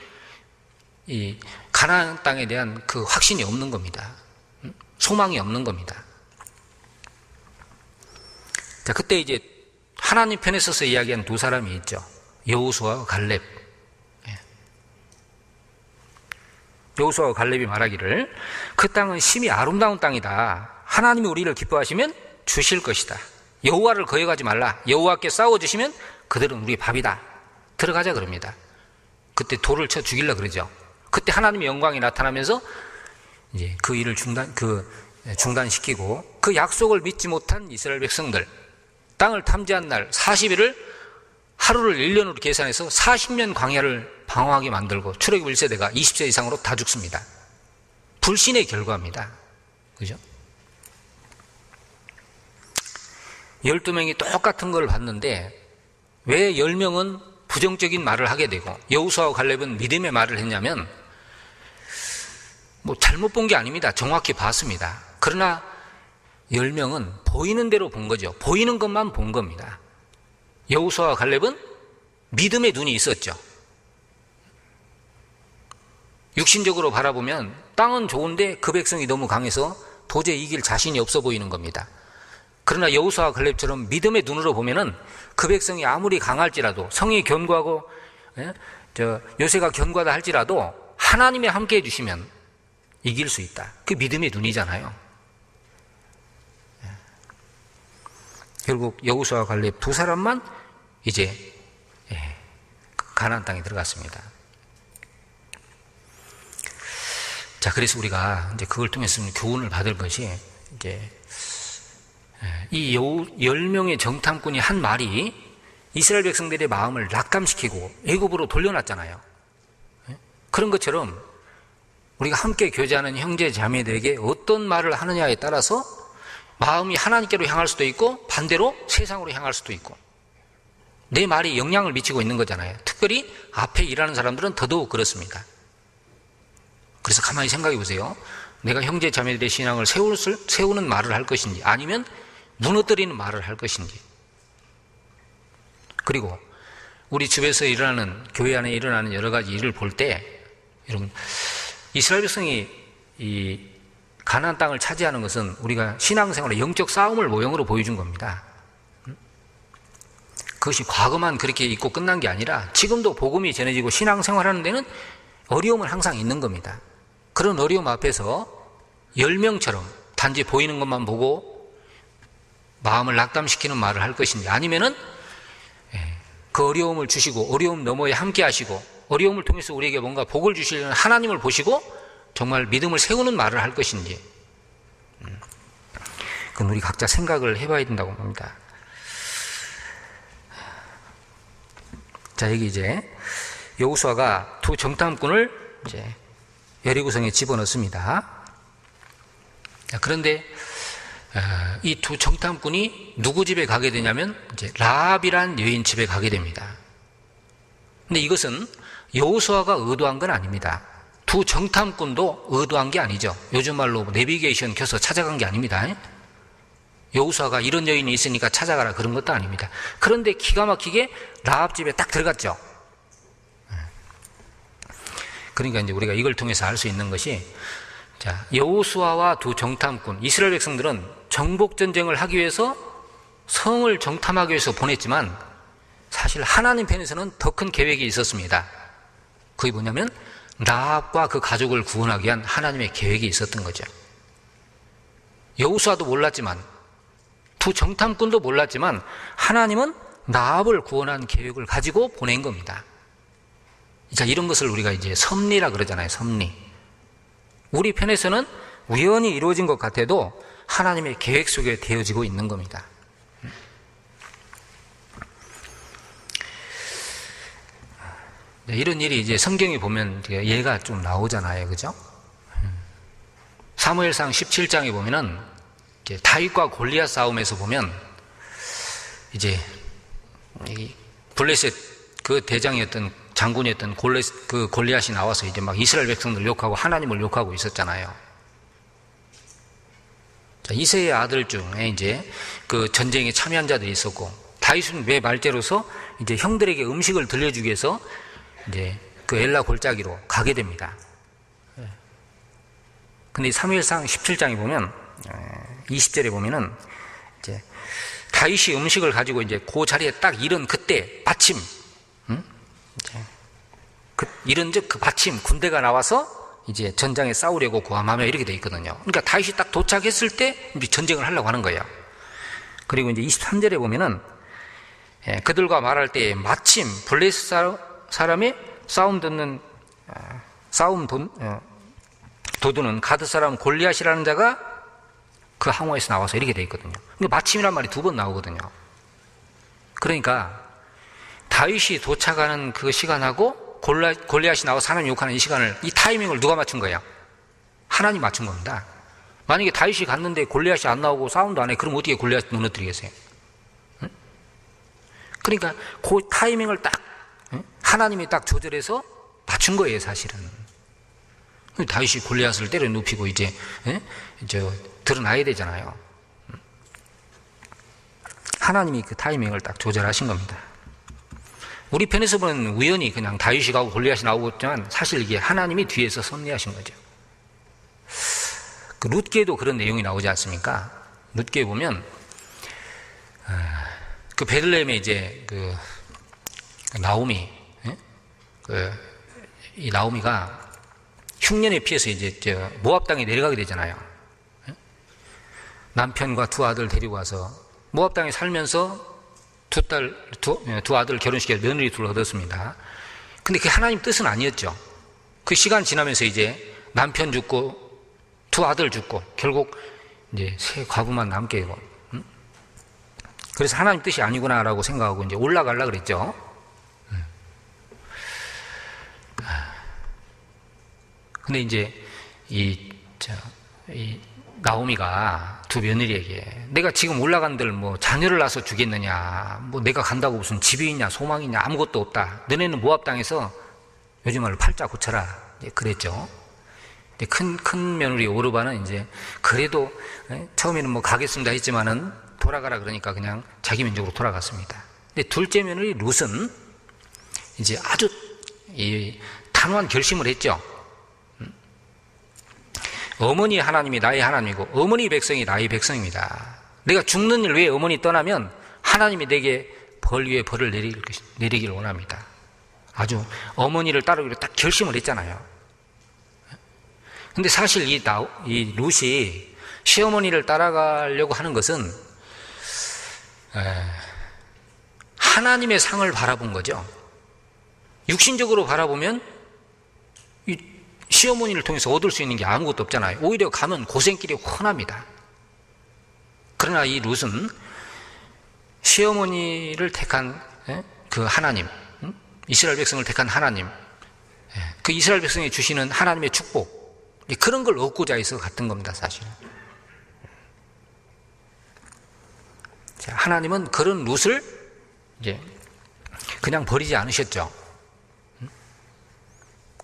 이 가나안 땅에 대한 그 확신이 없는 겁니다. 소망이 없는 겁니다. 자, 그때 이제 하나님 편에 서서 이야기한 두 사람이 있죠. 여호수아와 갈렙. 여호수아와 갈렙이 말하기를 그 땅은 심히 아름다운 땅이다. 하나님이 우리를 기뻐하시면 주실 것이다. 여호와를 거역하지 말라. 여호와께 싸워주시면 그들은 우리의 밥이다. 들어가자 그럽니다. 그때 돌을 쳐 죽이려 그러죠. 그때 하나님의 영광이 나타나면서 이제 그 일을 중단시키고 그 약속을 믿지 못한 이스라엘 백성들, 땅을 탐지한 날 40일을 하루를 1년으로 계산해서 40년 광야를 방황하게 만들고 출애굽 1세대가 20세 이상으로 다 죽습니다. 불신의 결과입니다. 그죠? 12명이 똑같은 걸 봤는데 왜 10명은 부정적인 말을 하게 되고 여호수아와 갈렙은 믿음의 말을 했냐면 잘못 본 게 아닙니다. 정확히 봤습니다. 그러나 10명은 보이는 대로 본 거죠. 보이는 것만 본 겁니다. 여호수아와 갈렙은 믿음의 눈이 있었죠. 육신적으로 바라보면 땅은 좋은데 그 백성이 너무 강해서 도저히 이길 자신이 없어 보이는 겁니다. 그러나 여호수아와 갈렙처럼 믿음의 눈으로 보면은 그 백성이 아무리 강할지라도 성이 견고하고 요새가 견고하다 할지라도 하나님이 함께 해주시면 이길 수 있다. 그게 믿음의 눈이잖아요. 결국 여호수아와 갈렙 두 사람만 이제 가나안 땅에 들어갔습니다. 자, 그래서 우리가 이제 그걸 통해서 교훈을 받을 것이 이제 이 10명의 정탐꾼이 한 말이 이스라엘 백성들의 마음을 낙감시키고 애굽으로 돌려놨잖아요. 그런 것처럼 우리가 함께 교제하는 형제 자매들에게 어떤 말을 하느냐에 따라서 마음이 하나님께로 향할 수도 있고 반대로 세상으로 향할 수도 있고 내 말이 영향을 미치고 있는 거잖아요. 특별히 앞에 일하는 사람들은 더더욱 그렇습니다. 그래서 가만히 생각해 보세요. 내가 형제 자매들의 신앙을 세우는 말을 할 것인지 아니면 무너뜨리는 말을 할 것인지. 그리고 우리 집에서 일어나는 교회 안에 일어나는 여러 가지 일을 볼 때 여러분 이스라엘 백성이 이 가나안 땅을 차지하는 것은 우리가 신앙생활의 영적 싸움을 모형으로 보여준 겁니다. 그것이 과거만 그렇게 있고 끝난 게 아니라 지금도 복음이 전해지고 신앙생활하는 데는 어려움은 항상 있는 겁니다. 그런 어려움 앞에서 10명처럼 단지 보이는 것만 보고 마음을 낙담시키는 말을 할 것인지 아니면은 그 어려움을 주시고 어려움 너머에 함께 하시고 어려움을 통해서 우리에게 뭔가 복을 주시려는 하나님을 보시고 정말 믿음을 세우는 말을 할 것인지 그건 우리 각자 생각을 해봐야 된다고 봅니다. 자, 여기 이제 여호수아가 두 정탐꾼을 이제 여리고성에 집어넣습니다. 그런데 이 두 정탐꾼이 누구 집에 가게 되냐면 이제 라합이란 여인 집에 가게 됩니다. 근데 이것은 여호수아가 의도한 건 아닙니다. 두 정탐꾼도 의도한 게 아니죠. 요즘 말로 내비게이션 켜서 찾아간 게 아닙니다. 여호수아가 이런 여인이 있으니까 찾아가라 그런 것도 아닙니다. 그런데 기가 막히게 라합 집에 딱 들어갔죠. 그러니까 이제 우리가 이걸 통해서 알 수 있는 것이 자, 여호수아와 두 정탐꾼, 이스라엘 백성들은 정복 전쟁을 하기 위해서 성을 정탐하기 위해서 보냈지만 사실 하나님 편에서는 더 큰 계획이 있었습니다. 그게 뭐냐면 라합과 그 가족을 구원하기 위한 하나님의 계획이 있었던 거죠. 여호수아도 몰랐지만 두 정탐꾼도 몰랐지만 하나님은 라합을 구원한 계획을 가지고 보낸 겁니다. 자, 이런 것을 우리가 이제 섭리라 그러잖아요. 섭리. 우리 편에서는 우연히 이루어진 것 같아도 하나님의 계획 속에 되어지고 있는 겁니다. 이런 일이 이제 성경에 보면 예가 좀 나오잖아요. 그죠? 사무엘상 17장에 보면은 이제 다윗과 골리앗 싸움에서 보면 이제 블레셋 그 대장이었던 장군이었던 골리앗이 나와서 이제 막 이스라엘 백성들 욕하고 하나님을 욕하고 있었잖아요. 자, 이새의 아들 중에 이제 그 전쟁에 참여한 자들이 있었고 다윗은 왜 말제로서 이제 형들에게 음식을 들려주기 위해서 이제 그 엘라 골짜기로 가게 됩니다. 근데 사무엘상 17장에 보면 20절에 보면은 이제 다윗이 음식을 가지고 이제 그 자리에 딱 이른 그때 마침 이른즉 그 마침 군대가 나와서 이제 전장에 싸우려고 고함하며 이렇게 돼 있거든요. 그러니까 다윗이 딱 도착했을 때 이제 전쟁을 하려고 하는 거예요. 그리고 이제 23절에 보면은 그들과 말할 때 마침 블레셋 사람의 도두는 가드 사람 골리앗이라는 자가 그 항우에서 나와서 이렇게 돼 있거든요. 그러니까 마침이란 말이 2번 나오거든요. 그러니까 다윗이 도착하는 그 시간하고 골리앗이 나와서 하나님 욕하는 이 시간을, 이 타이밍을 누가 맞춘 거예요? 하나님 맞춘 겁니다. 만약에 다윗이 갔는데 골리앗이 안 나오고 싸움도 안 해, 그럼 어떻게 골리앗 무너뜨리겠어요? 응? 그러니까 그 타이밍을 딱 하나님이 딱 조절해서 맞춘 거예요, 사실은. 다윗이 골리앗을 때려 눕히고 이제 드러나야 되잖아요. 하나님이 그 타이밍을 딱 조절하신 겁니다. 우리 편에서 보면 우연히 그냥 다윗이 가고 골리앗이 나오고 있지만 사실 이게 하나님이 뒤에서 섭리하신 거죠. 그 룻기에도 그런 내용이 나오지 않습니까? 룻기에 보면 그 베들레헴에 이제 그 나오미, 이 나오미가 흉년에 피해서 이제 모압 땅에 내려가게 되잖아요. 남편과 2 아들 데리고 와서 모압 땅에 살면서 두 아들 결혼시켜 며느리 2를 얻었습니다. 근데 그게 하나님 뜻은 아니었죠. 그 시간 지나면서 이제 남편 죽고 2 아들 죽고 결국 이제 3 과부만 남게 되고, 그래서 하나님 뜻이 아니구나라고 생각하고 이제 올라가려고 그랬죠. 근데 이제 이 나오미가 2 며느리에게 내가 지금 올라간들 뭐 자녀를 낳아서 주겠느냐, 뭐 내가 간다고 무슨 집이 있냐 소망이 있냐 아무것도 없다, 너네는 모압 땅에서 요즘 말로 팔자 고쳐라, 그랬죠. 큰 며느리 오르바는 이제 그래도 처음에는 뭐 가겠습니다 했지만은 돌아가라 그러니까 그냥 자기 민족으로 돌아갔습니다. 근데 둘째 며느리 룻은 이제 아주 단호한 결심을 했죠. 어머니 하나님이 나의 하나님이고 어머니 백성이 나의 백성입니다. 내가 죽는 일 외에 어머니 떠나면 하나님이 내게 벌 위에 벌을 내리길 원합니다. 아주 어머니를 따르기로 딱 결심을 했잖아요. 근데 사실 이 룻이 시어머니를 따라가려고 하는 것은 하나님의 상을 바라본 거죠. 육신적으로 바라보면 시어머니를 통해서 얻을 수 있는 게 아무것도 없잖아요. 오히려 가면 고생길이 훤합니다. 그러나 이 룻은 시어머니를 택한 그 하나님, 이스라엘 백성을 택한 하나님, 그 이스라엘 백성이 주시는 하나님의 축복, 그런 걸 얻고자 해서 갔던 겁니다, 사실은. 하나님은 그런 룻을 이제 그냥 버리지 않으셨죠.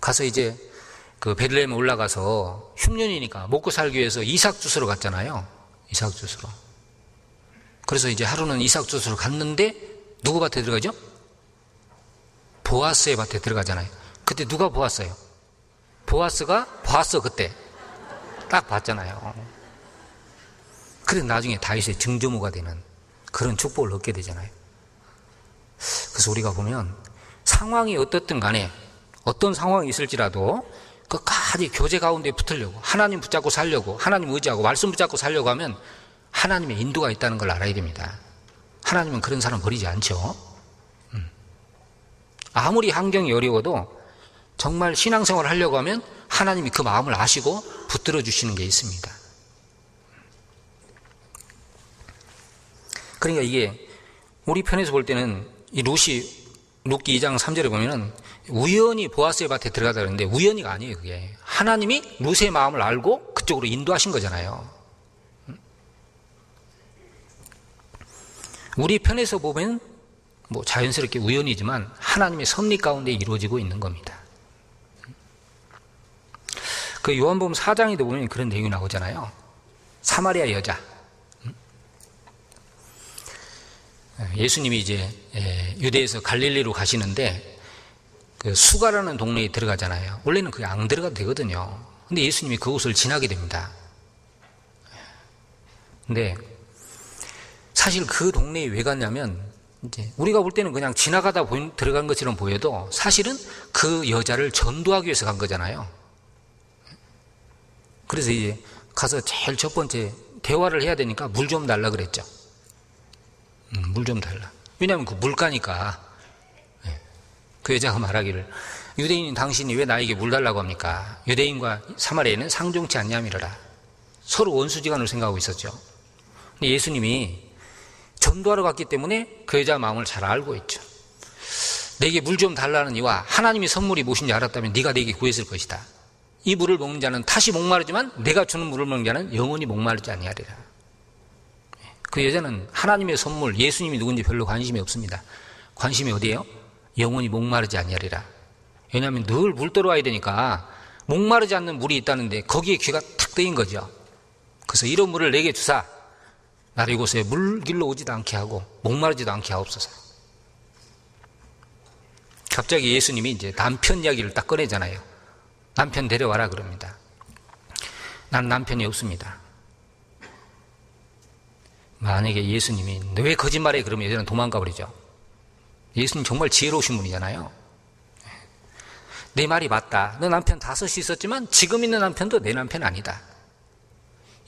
가서 이제 그 베들레헴에 올라가서 흉년이니까 먹고 살기 위해서 이삭 주스러 갔잖아요. 이삭 주스러. 그래서 이제 하루는 이삭 주스러 갔는데 누구 밭에 들어가죠? 보아스의 밭에 들어가잖아요. 그때 누가 보았어요? 보아스가 봤어. 그때 딱 봤잖아요. 그래서 나중에 다윗의 증조모가 되는 그런 축복을 얻게 되잖아요. 그래서 우리가 보면 상황이 어떻든 간에 어떤 상황이 있을지라도 끝까지 교제 가운데 붙으려고, 하나님 붙잡고 살려고, 하나님 의지하고 말씀 붙잡고 살려고 하면 하나님의 인도가 있다는 걸 알아야 됩니다. 하나님은 그런 사람 버리지 않죠. 아무리 환경이 어려워도 정말 신앙생활을 하려고 하면 하나님이 그 마음을 아시고 붙들어 주시는 게 있습니다. 그러니까 이게 우리 편에서 볼 때는 이 룻기 2장 3절에 보면은 우연히 보아스의 밭에 들어가다 그러는데 우연히가 아니에요. 그게 하나님이 룻의 마음을 알고 그쪽으로 인도하신 거잖아요. 우리 편에서 보면 뭐 자연스럽게 우연이지만 하나님의 섭리 가운데 이루어지고 있는 겁니다. 그 요한복음 4장에도 보면 그런 내용이 나오잖아요. 사마리아 여자. 예수님이 이제 유대에서 갈릴리로 가시는데 그 수가라는 동네에 들어가잖아요. 원래는 그게 안 들어가도 되거든요. 근데 예수님이 그곳을 지나게 됩니다. 근데 사실 그 동네에 왜 갔냐면, 이제 우리가 볼 때는 그냥 지나가다 들어간 것처럼 보여도 사실은 그 여자를 전도하기 위해서 간 거잖아요. 그래서 이제 가서 제일 첫 번째 대화를 해야 되니까 물 좀 달라 그랬죠. 물 좀 달라. 왜냐하면 그 물가니까. 그 여자가 말하기를, 유대인인 당신이 왜 나에게 물 달라고 합니까? 유대인과 사마리아인은 상종치 않냐미러라. 서로 원수지간으로 생각하고 있었죠. 근데 예수님이 전도하러 갔기 때문에 그 여자 마음을 잘 알고 있죠. 내게 물 좀 달라는 이와 하나님의 선물이 무엇인지 알았다면 네가 내게 구했을 것이다. 이 물을 먹는 자는 다시 목마르지만 내가 주는 물을 먹는 자는 영원히 목마르지 아니하리라. 그 여자는 하나님의 선물, 예수님이 누군지 별로 관심이 없습니다. 관심이 어디예요? 영원히 목마르지 아니하리라. 왜냐하면 늘 물 떨어와야 되니까 목마르지 않는 물이 있다는데 거기에 귀가 탁 뜨인 거죠. 그래서 이런 물을 내게 주사 나를 이곳에 물길로 오지도 않게 하고 목마르지도 않게 하옵소서. 갑자기 예수님이 이제 남편 이야기를 딱 꺼내잖아요. 남편 데려와라 그럽니다. 난 남편이 없습니다. 만약에 예수님이 너 왜 거짓말해 그러면 여자는 도망가 버리죠. 예수님 정말 지혜로우신 분이잖아요. 내 말이 맞다. 너 남편 5이 있었지만 지금 있는 남편도 내 남편 아니다.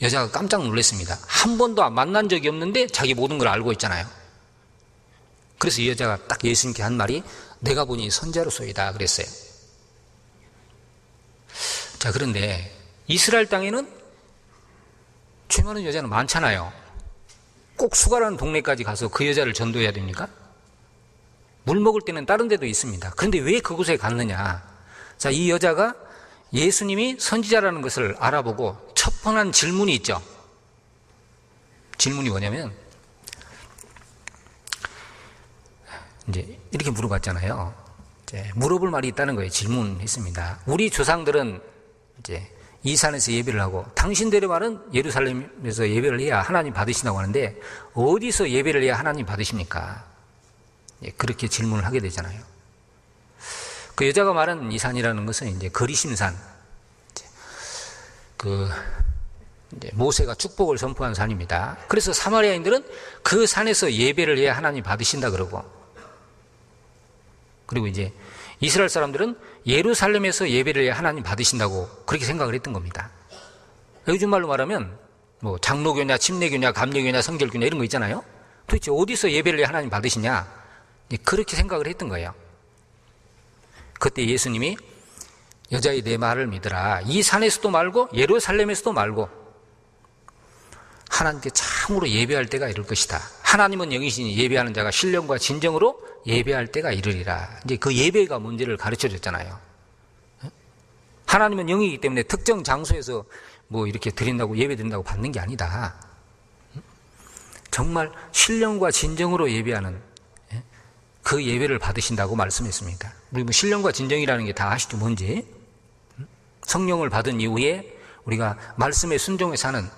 여자가 깜짝 놀랐습니다. 한 번도 만난 적이 없는데 자기 모든 걸 알고 있잖아요. 그래서 이 여자가 딱 예수님께 한 말이 내가 보니 선자로소이다 그랬어요. 자, 그런데 이스라엘 땅에는 죄 많은 여자는 많잖아요. 꼭 수가라는 동네까지 가서 그 여자를 전도해야 됩니까? 물 먹을 때는 다른 데도 있습니다. 그런데 왜 그곳에 갔느냐? 자, 이 여자가 예수님이 선지자라는 것을 알아보고 첫 번한 질문이 있죠. 질문이 뭐냐면 이제 이렇게 물어봤잖아요. 이제 물어볼 말이 있다는 거예요. 질문했습니다. 우리 조상들은 이제 이 산에서 예배를 하고 당신들의 말은 예루살렘에서 예배를 해야 하나님 받으신다고 하는데 어디서 예배를 해야 하나님 받으십니까? 그렇게 질문을 하게 되잖아요. 그 여자가 말한 이 산이라는 것은 이제 거리심산, 이제 모세가 축복을 선포한 산입니다. 그래서 사마리아인들은 그 산에서 예배를 해야 하나님 받으신다 그러고, 그리고 이제 이스라엘 사람들은 예루살렘에서 예배를 해야 하나님 받으신다고 그렇게 생각을 했던 겁니다. 요즘 말로 말하면 뭐 장로교냐 침례교냐 감리교냐 성결교냐 이런 거 있잖아요. 도대체 어디서 예배를 해야 하나님 받으시냐, 그렇게 생각을 했던 거예요. 그때 예수님이 여자의 내 말을 믿으라. 이 산에서도 말고 예루살렘에서도 말고 하나님께 참으로 예배할 때가 이를 것이다. 하나님은 영이시니 예배하는 자가 신령과 진정으로 예배할 때가 이르리라. 이제 그 예배가 뭔지를 가르쳐 줬잖아요. 하나님은 영이기 때문에 특정 장소에서 뭐 이렇게 드린다고 예배 드린다고 받는 게 아니다. 정말 신령과 진정으로 예배하는 그 예배를 받으신다고 말씀했습니다. 우리 뭐 신령과 진정이라는 게 다 아시죠? 뭔지? 성령을 받은 이후에 우리가 말씀에 순종해 사는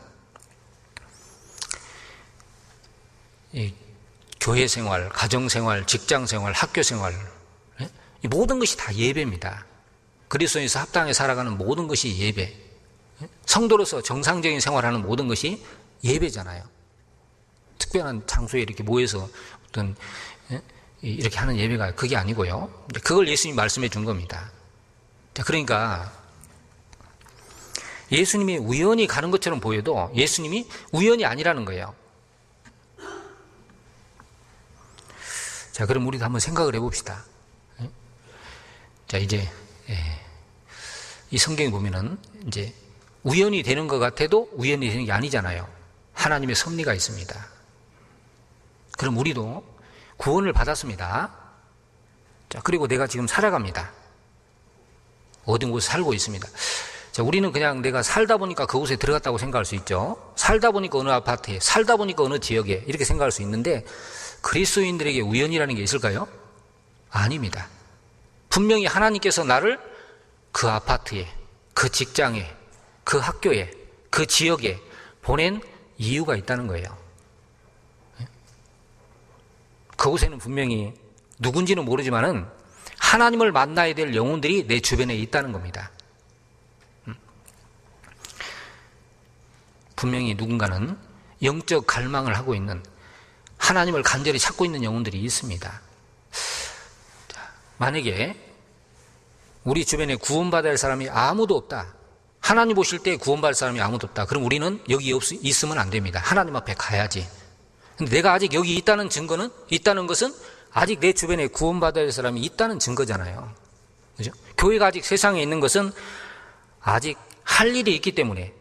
이 교회 생활, 가정 생활, 직장 생활, 학교 생활, 이 모든 것이 다 예배입니다. 그리스도인에서 합당하게 살아가는 모든 것이 예배. 성도로서 정상적인 생활하는 모든 것이 예배잖아요. 특별한 장소에 이렇게 모여서 어떤 이렇게 하는 예배가 그게 아니고요. 그걸 예수님이 말씀해 준 겁니다. 그러니까 예수님이 우연히 가는 것처럼 보여도 예수님이 우연이 아니라는 거예요. 자, 그럼 우리도 한번 생각을 해봅시다. 자, 이제 이 성경에 보면은 이제 우연이 되는 것 같아도 우연이 되는 게 아니잖아요. 하나님의 섭리가 있습니다. 그럼 우리도 구원을 받았습니다. 자, 그리고 내가 지금 살아갑니다. 어딘 곳에 살고 있습니다. 자, 우리는 그냥 내가 살다 보니까 그곳에 들어갔다고 생각할 수 있죠. 살다 보니까 어느 아파트에, 살다 보니까 어느 지역에 이렇게 생각할 수 있는데 그리스도인들에게 우연이라는 게 있을까요? 아닙니다. 분명히 하나님께서 나를 그 아파트에, 그 직장에, 그 학교에, 그 지역에 보낸 이유가 있다는 거예요. 그곳에는 분명히 누군지는 모르지만은 하나님을 만나야 될 영혼들이 내 주변에 있다는 겁니다. 분명히 누군가는 영적 갈망을 하고 있는, 하나님을 간절히 찾고 있는 영혼들이 있습니다. 만약에 우리 주변에 구원받아야 할 사람이 아무도 없다, 하나님 보실 때 구원받을 사람이 아무도 없다, 그럼 우리는 여기 있으면 안 됩니다. 하나님 앞에 가야지. 근데 내가 아직 여기 있다는 것은 아직 내 주변에 구원받아야 할 사람이 있다는 증거잖아요. 그죠? 교회가 아직 세상에 있는 것은 아직 할 일이 있기 때문에,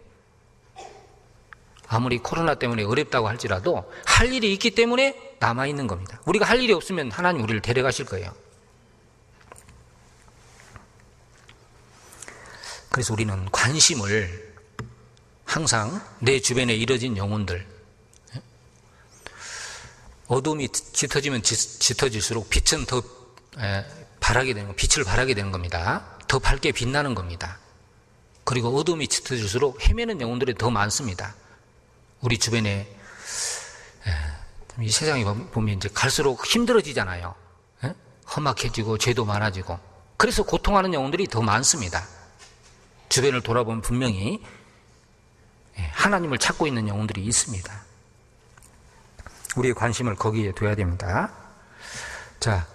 아무리 코로나 때문에 어렵다고 할지라도 할 일이 있기 때문에 남아있는 겁니다. 우리가 할 일이 없으면 하나님 우리를 데려가실 거예요. 그래서 우리는 관심을 항상 내 주변에 이뤄진 영혼들, 어둠이 짙어지면 짙어질수록 빛은 더 바라게 되는, 빛을 바라게 되는 겁니다. 더 밝게 빛나는 겁니다. 그리고 어둠이 짙어질수록 헤매는 영혼들이 더 많습니다. 우리 주변에 이 세상에 보면 이제 갈수록 힘들어지잖아요. 험악해지고 죄도 많아지고, 그래서 고통하는 영혼들이 더 많습니다. 주변을 돌아보면 분명히 하나님을 찾고 있는 영혼들이 있습니다. 우리의 관심을 거기에 둬야 됩니다. 자,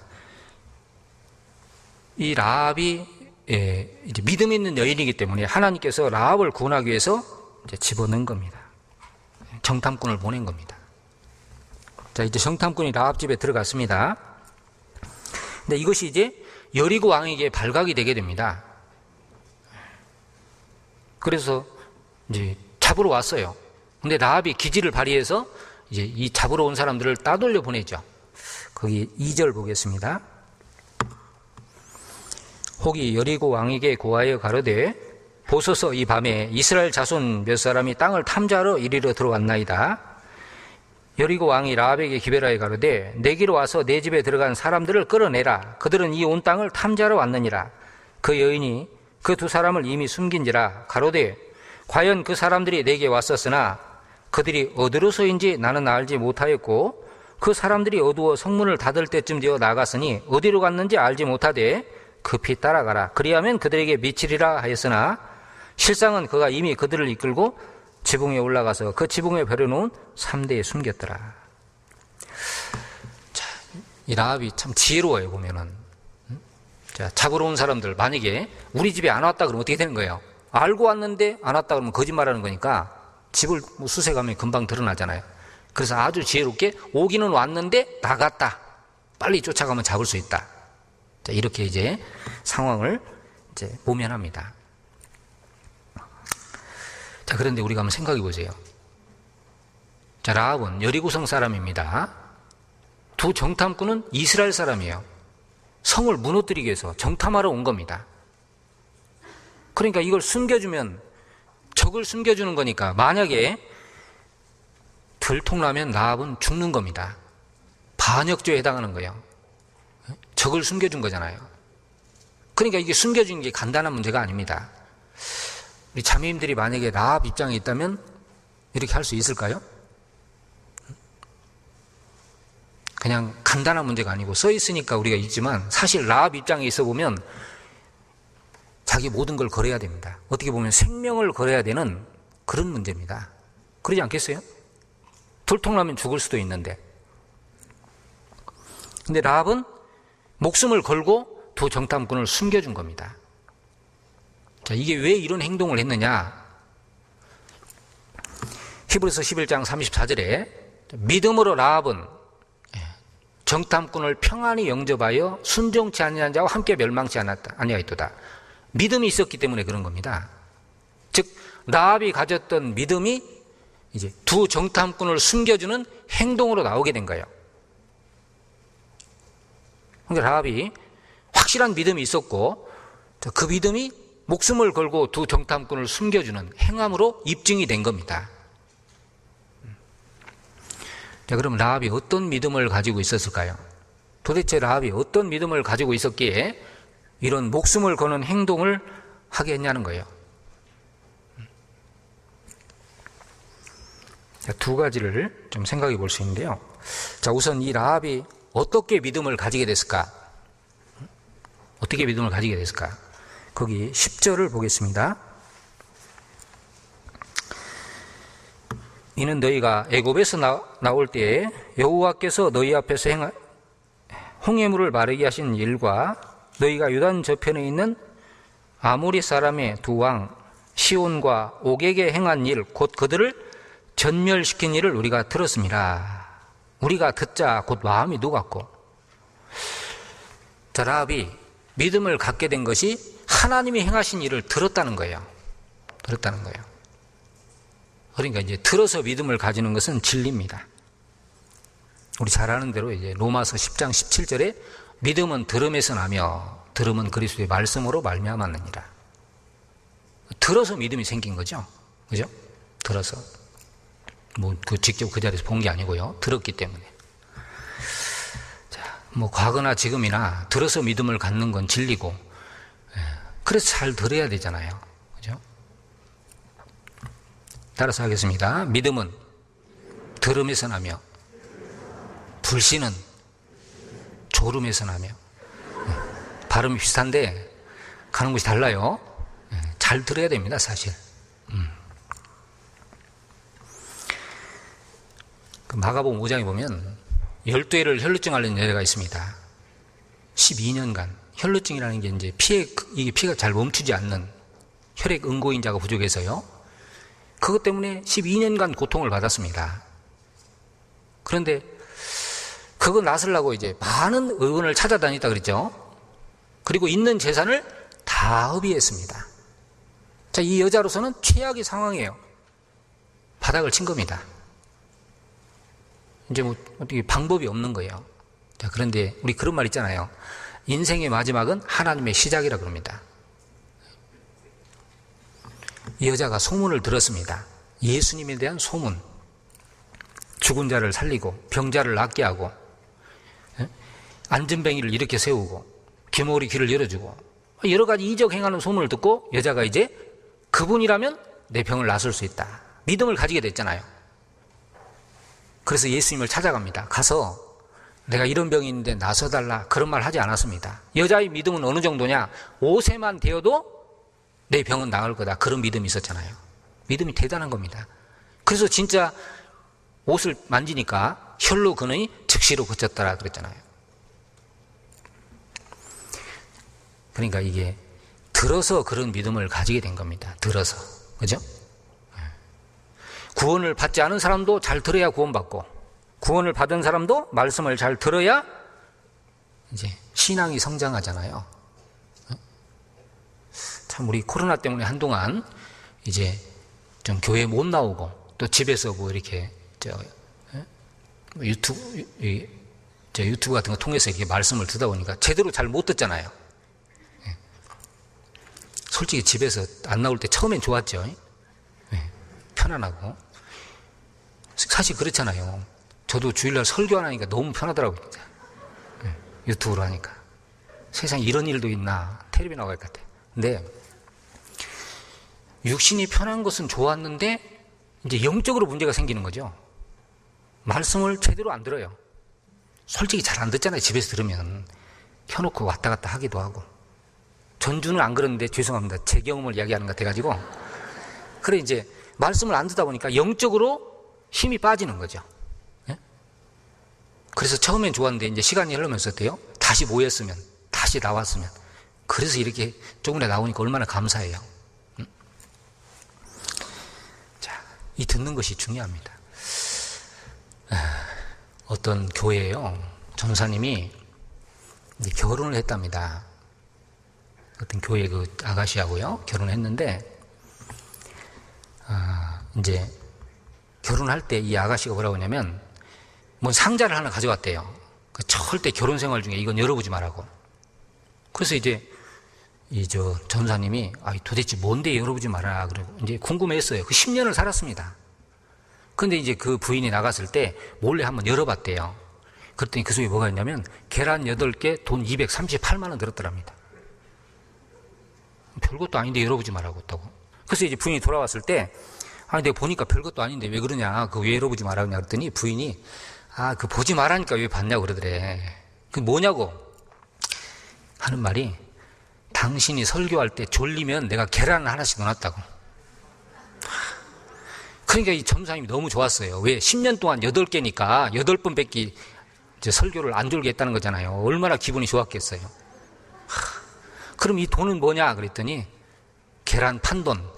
이 라합이 이제 믿음 있는 여인이기 때문에 하나님께서 라합을 구원하기 위해서 이제 집어넣은 겁니다. 정탐꾼을 보낸 겁니다. 자, 이제 정탐꾼이 라합 집에 들어갔습니다. 근데 이것이 이제 여리고 왕에게 발각이 되게 됩니다. 그래서 이제 잡으러 왔어요. 근데 라합이 기지를 발휘해서 이제 이 잡으러 온 사람들을 따돌려 보내죠. 거기 2절 보겠습니다. 혹이 여리고 왕에게 고하여 가로되 보소서, 이 밤에 이스라엘 자손 몇 사람이 땅을 탐지하러 이리로 들어왔나이다. 여리고 왕이 라합에게 기별하여 가로되 내게로 와서 내 집에 들어간 사람들을 끌어내라. 그들은 이 온 땅을 탐지하러 왔느니라. 그 여인이 그 두 사람을 이미 숨긴지라. 가로되 과연 그 사람들이 내게 왔었으나 그들이 어디로서인지 나는 알지 못하였고 그 사람들이 어두워 성문을 닫을 때쯤 되어 나갔으니 어디로 갔는지 알지 못하되 급히 따라가라. 그리하면 그들에게 미치리라 하였으나 실상은 그가 이미 그들을 이끌고 지붕에 올라가서 그 지붕에 버려놓은 3대에 숨겼더라. 자, 이 라합이 참 지혜로워요, 보면은. 자, 잡으러 온 사람들, 만약에 우리 집에 안 왔다 그러면 어떻게 되는 거예요? 알고 왔는데 안 왔다 그러면 거짓말하는 거니까 집을 수색하면 금방 드러나잖아요. 그래서 아주 지혜롭게 오기는 왔는데 나갔다, 빨리 쫓아가면 잡을 수 있다. 자, 이렇게 이제 상황을 이제 모면합니다. 자, 그런데 우리가 한번 생각해 보세요. 자, 라합은 여리고성 사람입니다. 두 정탐꾼은 이스라엘 사람이에요. 성을 무너뜨리기 위해서 정탐하러 온 겁니다. 그러니까 이걸 숨겨주면, 적을 숨겨주는 거니까 만약에 들통나면 라합은 죽는 겁니다. 반역죄에 해당하는 거예요. 적을 숨겨준 거잖아요. 그러니까 이게 숨겨준 게 간단한 문제가 아닙니다. 우리 자매님들이 만약에 라합 입장에 있다면 이렇게 할 수 있을까요? 그냥 간단한 문제가 아니고 써 있으니까 우리가 있지만 사실 라합 입장에 있어 보면 자기 모든 걸 걸어야 됩니다. 어떻게 보면 생명을 걸어야 되는 그런 문제입니다. 그러지 않겠어요? 들통나면 죽을 수도 있는데. 근데 라합은 목숨을 걸고 두 정탐꾼을 숨겨준 겁니다. 자, 이게 왜 이런 행동을 했느냐? 히브리서 11장 34절에 믿음으로 라합은 정탐꾼을 평안히 영접하여 순종치 아니한 자와 함께 멸망치 아니하였도다. 믿음이 있었기 때문에 그런 겁니다. 즉 라합이 가졌던 믿음이 이제 두 정탐꾼을 숨겨주는 행동으로 나오게 된 거예요. 그러니까 라합이 확실한 믿음이 있었고 그 믿음이 목숨을 걸고 두 정탐꾼을 숨겨주는 행함으로 입증이 된 겁니다. 자, 그럼 라합이 어떤 믿음을 가지고 있었을까요? 도대체 라합이 어떤 믿음을 가지고 있었기에 이런 목숨을 거는 행동을 하게 했냐는 거예요. 자, 두 가지를 좀 생각해 볼 수 있는데요. 자, 우선 이 라합이 어떻게 믿음을 가지게 됐을까? 어떻게 믿음을 가지게 됐을까? 거기 10절을 보겠습니다. 이는 너희가 애굽에서 나올 때에 여호와께서 너희 앞에서 홍해물을 마르게 하신 일과 너희가 요단 저편에 있는 아모리 사람의 두 왕 시온과 옥에게 행한 일, 곧 그들을 전멸시킨 일을 우리가 들었습니다. 우리가 듣자 곧 마음이 녹았고. 자, 라합이 믿음을 갖게 된 것이 하나님이 행하신 일을 들었다는 거예요. 들었다는 거예요. 그러니까 이제 들어서 믿음을 가지는 것은 진리입니다. 우리 잘 아는 대로 이제 로마서 10장 17절에 믿음은 들음에서 나며 들음은 그리스도의 말씀으로 말미암았느니라. 들어서 믿음이 생긴 거죠. 그죠? 들어서. 직접 그 자리에서 본 게 아니고요. 들었기 때문에. 자, 과거나 지금이나 들어서 믿음을 갖는 건 진리고, 그래서 잘 들어야 되잖아요. 그죠? 따라서 하겠습니다. 믿음은 들음에서 나며, 불신은 졸음에서 나며. 발음이 비슷한데 가는 곳이 달라요. 잘 들어야 됩니다, 사실. 마가복음 5장에 보면 12회를 혈루증 앓는 여자가 있습니다. 12년간. 혈루증이라는 게 이제 이게 피가 잘 멈추지 않는 혈액 응고인자가 부족해서요. 그것 때문에 12년간 고통을 받았습니다. 그런데 그거 나으려고 이제 많은 의원을 찾아다녔다 그랬죠. 그리고 있는 재산을 다 허비했습니다. 자, 이 여자로서는 최악의 상황이에요. 바닥을 친 겁니다. 이제 어떻게 방법이 없는 거예요. 자, 그런데 우리 그런 말 있잖아요. 인생의 마지막은 하나님의 시작이라 그럽니다. 이 여자가 소문을 들었습니다. 예수님에 대한 소문. 죽은 자를 살리고 병자를 낫게 하고 안전뱅이를 이렇게 세우고 귀머거리 귀를 열어주고 여러 가지 이적 행하는 소문을 듣고 여자가 이제 그분이라면 내 병을 낫을 수 있다. 믿음을 가지게 됐잖아요. 그래서 예수님을 찾아갑니다. 가서 내가 이런 병이 있는데 나서달라 그런 말 하지 않았습니다. 여자의 믿음은 어느 정도냐? 5세만 되어도 내 병은 나을 거다. 그런 믿음이 있었잖아요. 믿음이 대단한 겁니다. 그래서 진짜 옷을 만지니까 혈로 근원이 즉시로 그쳤더라 그랬잖아요. 그러니까 이게 들어서 그런 믿음을 가지게 된 겁니다. 들어서. 그죠? 구원을 받지 않은 사람도 잘 들어야 구원받고, 구원을 받은 사람도 말씀을 잘 들어야 이제 신앙이 성장하잖아요. 참 우리 코로나 때문에 한동안 이제 좀 교회 못 나오고 또 집에서 이렇게 유튜브 같은 거 통해서 이렇게 말씀을 듣다 보니까 제대로 잘 못 듣잖아요. 솔직히 집에서 안 나올 때 처음엔 좋았죠. 편안하고. 사실 그렇잖아요. 저도 주일날 설교 안 하니까 너무 편하더라고요. 진짜. 유튜브로 하니까. 세상에 이런 일도 있나. 텔레비 나갈 것 같아. 근데 육신이 편한 것은 좋았는데 이제 영적으로 문제가 생기는 거죠. 말씀을 제대로 안 들어요. 솔직히 잘 안 듣잖아요. 집에서 들으면. 켜놓고 왔다 갔다 하기도 하고. 전주는 안 그러는데 죄송합니다. 제 경험을 이야기하는 것 같아가지고. 그래 이제 말씀을 안 듣다 보니까 영적으로 힘이 빠지는 거죠. 예? 그래서 처음엔 좋았는데 이제 시간이 흐르면서 어때요? 다시 모였으면, 다시 나왔으면. 그래서 이렇게 조금이나 나오니까 얼마나 감사해요. 자, 이 듣는 것이 중요합니다. 어떤 교회에요. 전사님이 이제 결혼을 했답니다. 어떤 교회 그 아가씨하고요. 결혼했는데, 이제 결혼할 때 이 아가씨가 뭐라고 하냐면, 뭔 상자를 하나 가져왔대요. 절대 결혼 생활 중에 이건 열어보지 말라고. 그래서 이제 전사님이 도대체 뭔데 열어보지 마라. 그러고 이제 궁금했어요. 그 10년을 살았습니다. 근데 이제 그 부인이 나갔을 때 몰래 한번 열어봤대요. 그랬더니 그 속에 뭐가 있냐면 계란 8개 돈 238만 원 들었더랍니다. 별것도 아닌데 열어보지 말라고 했다고. 그래서 이제 부인이 돌아왔을 때 내가 보니까 별것도 아닌데 왜 그러냐, 왜 열어보지 말라고 그랬더니 부인이 그 보지 말라니까 왜 봤냐고 그러더래. 그 뭐냐고 하는 말이, 당신이 설교할 때 졸리면 내가 계란을 하나씩 넣어놨다고. 그러니까 이 전무사님이 너무 좋았어요. 왜? 10년 동안 8개니까 8번밖에 설교를 안 졸게 했다는 거잖아요. 얼마나 기분이 좋았겠어요. 그럼 이 돈은 뭐냐 그랬더니 계란 판돈.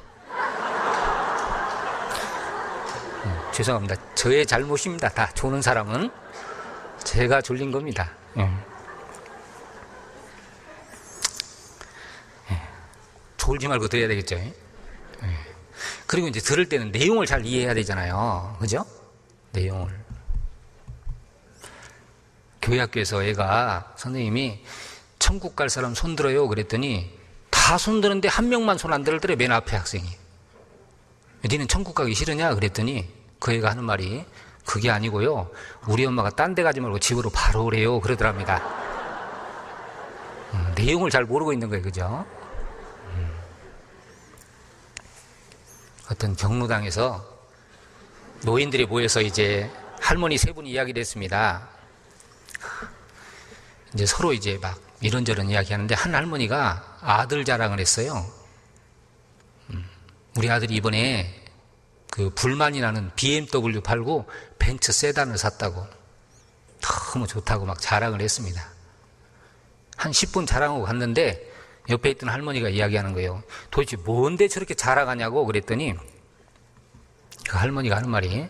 죄송합니다. 저의 잘못입니다. 다 조는 사람은 제가 졸린 겁니다. 졸지 말고 들어야 되겠죠. 그리고 이제 들을 때는 내용을 잘 이해해야 되잖아요. 그죠? 내용을. 교회 학교에서 애가 선생님이 천국 갈 사람 손 들어요 그랬더니 다 손 드는데 한 명만 손 안 들더래. 맨 앞에 학생이. 니는 천국 가기 싫으냐 그랬더니 그 애가 하는 말이 그게 아니고요, 우리 엄마가 딴 데 가지 말고 집으로 바로 오래요 그러더랍니다. 내용을 잘 모르고 있는 거예요. 그죠? 어떤 경로당에서 노인들이 모여서 이제 할머니 3분이 이야기를 했습니다. 이제 서로 이제 막 이런저런 이야기 하는데 한 할머니가 아들 자랑을 했어요. 우리 아들이 이번에 그 불만이 나는 BMW 팔고 벤츠 세단을 샀다고, 너무 좋다고 막 자랑을 했습니다. 한 10분 자랑하고 갔는데 옆에 있던 할머니가 이야기하는 거예요. 도대체 뭔데 저렇게 자랑하냐고 그랬더니 그 할머니가 하는 말이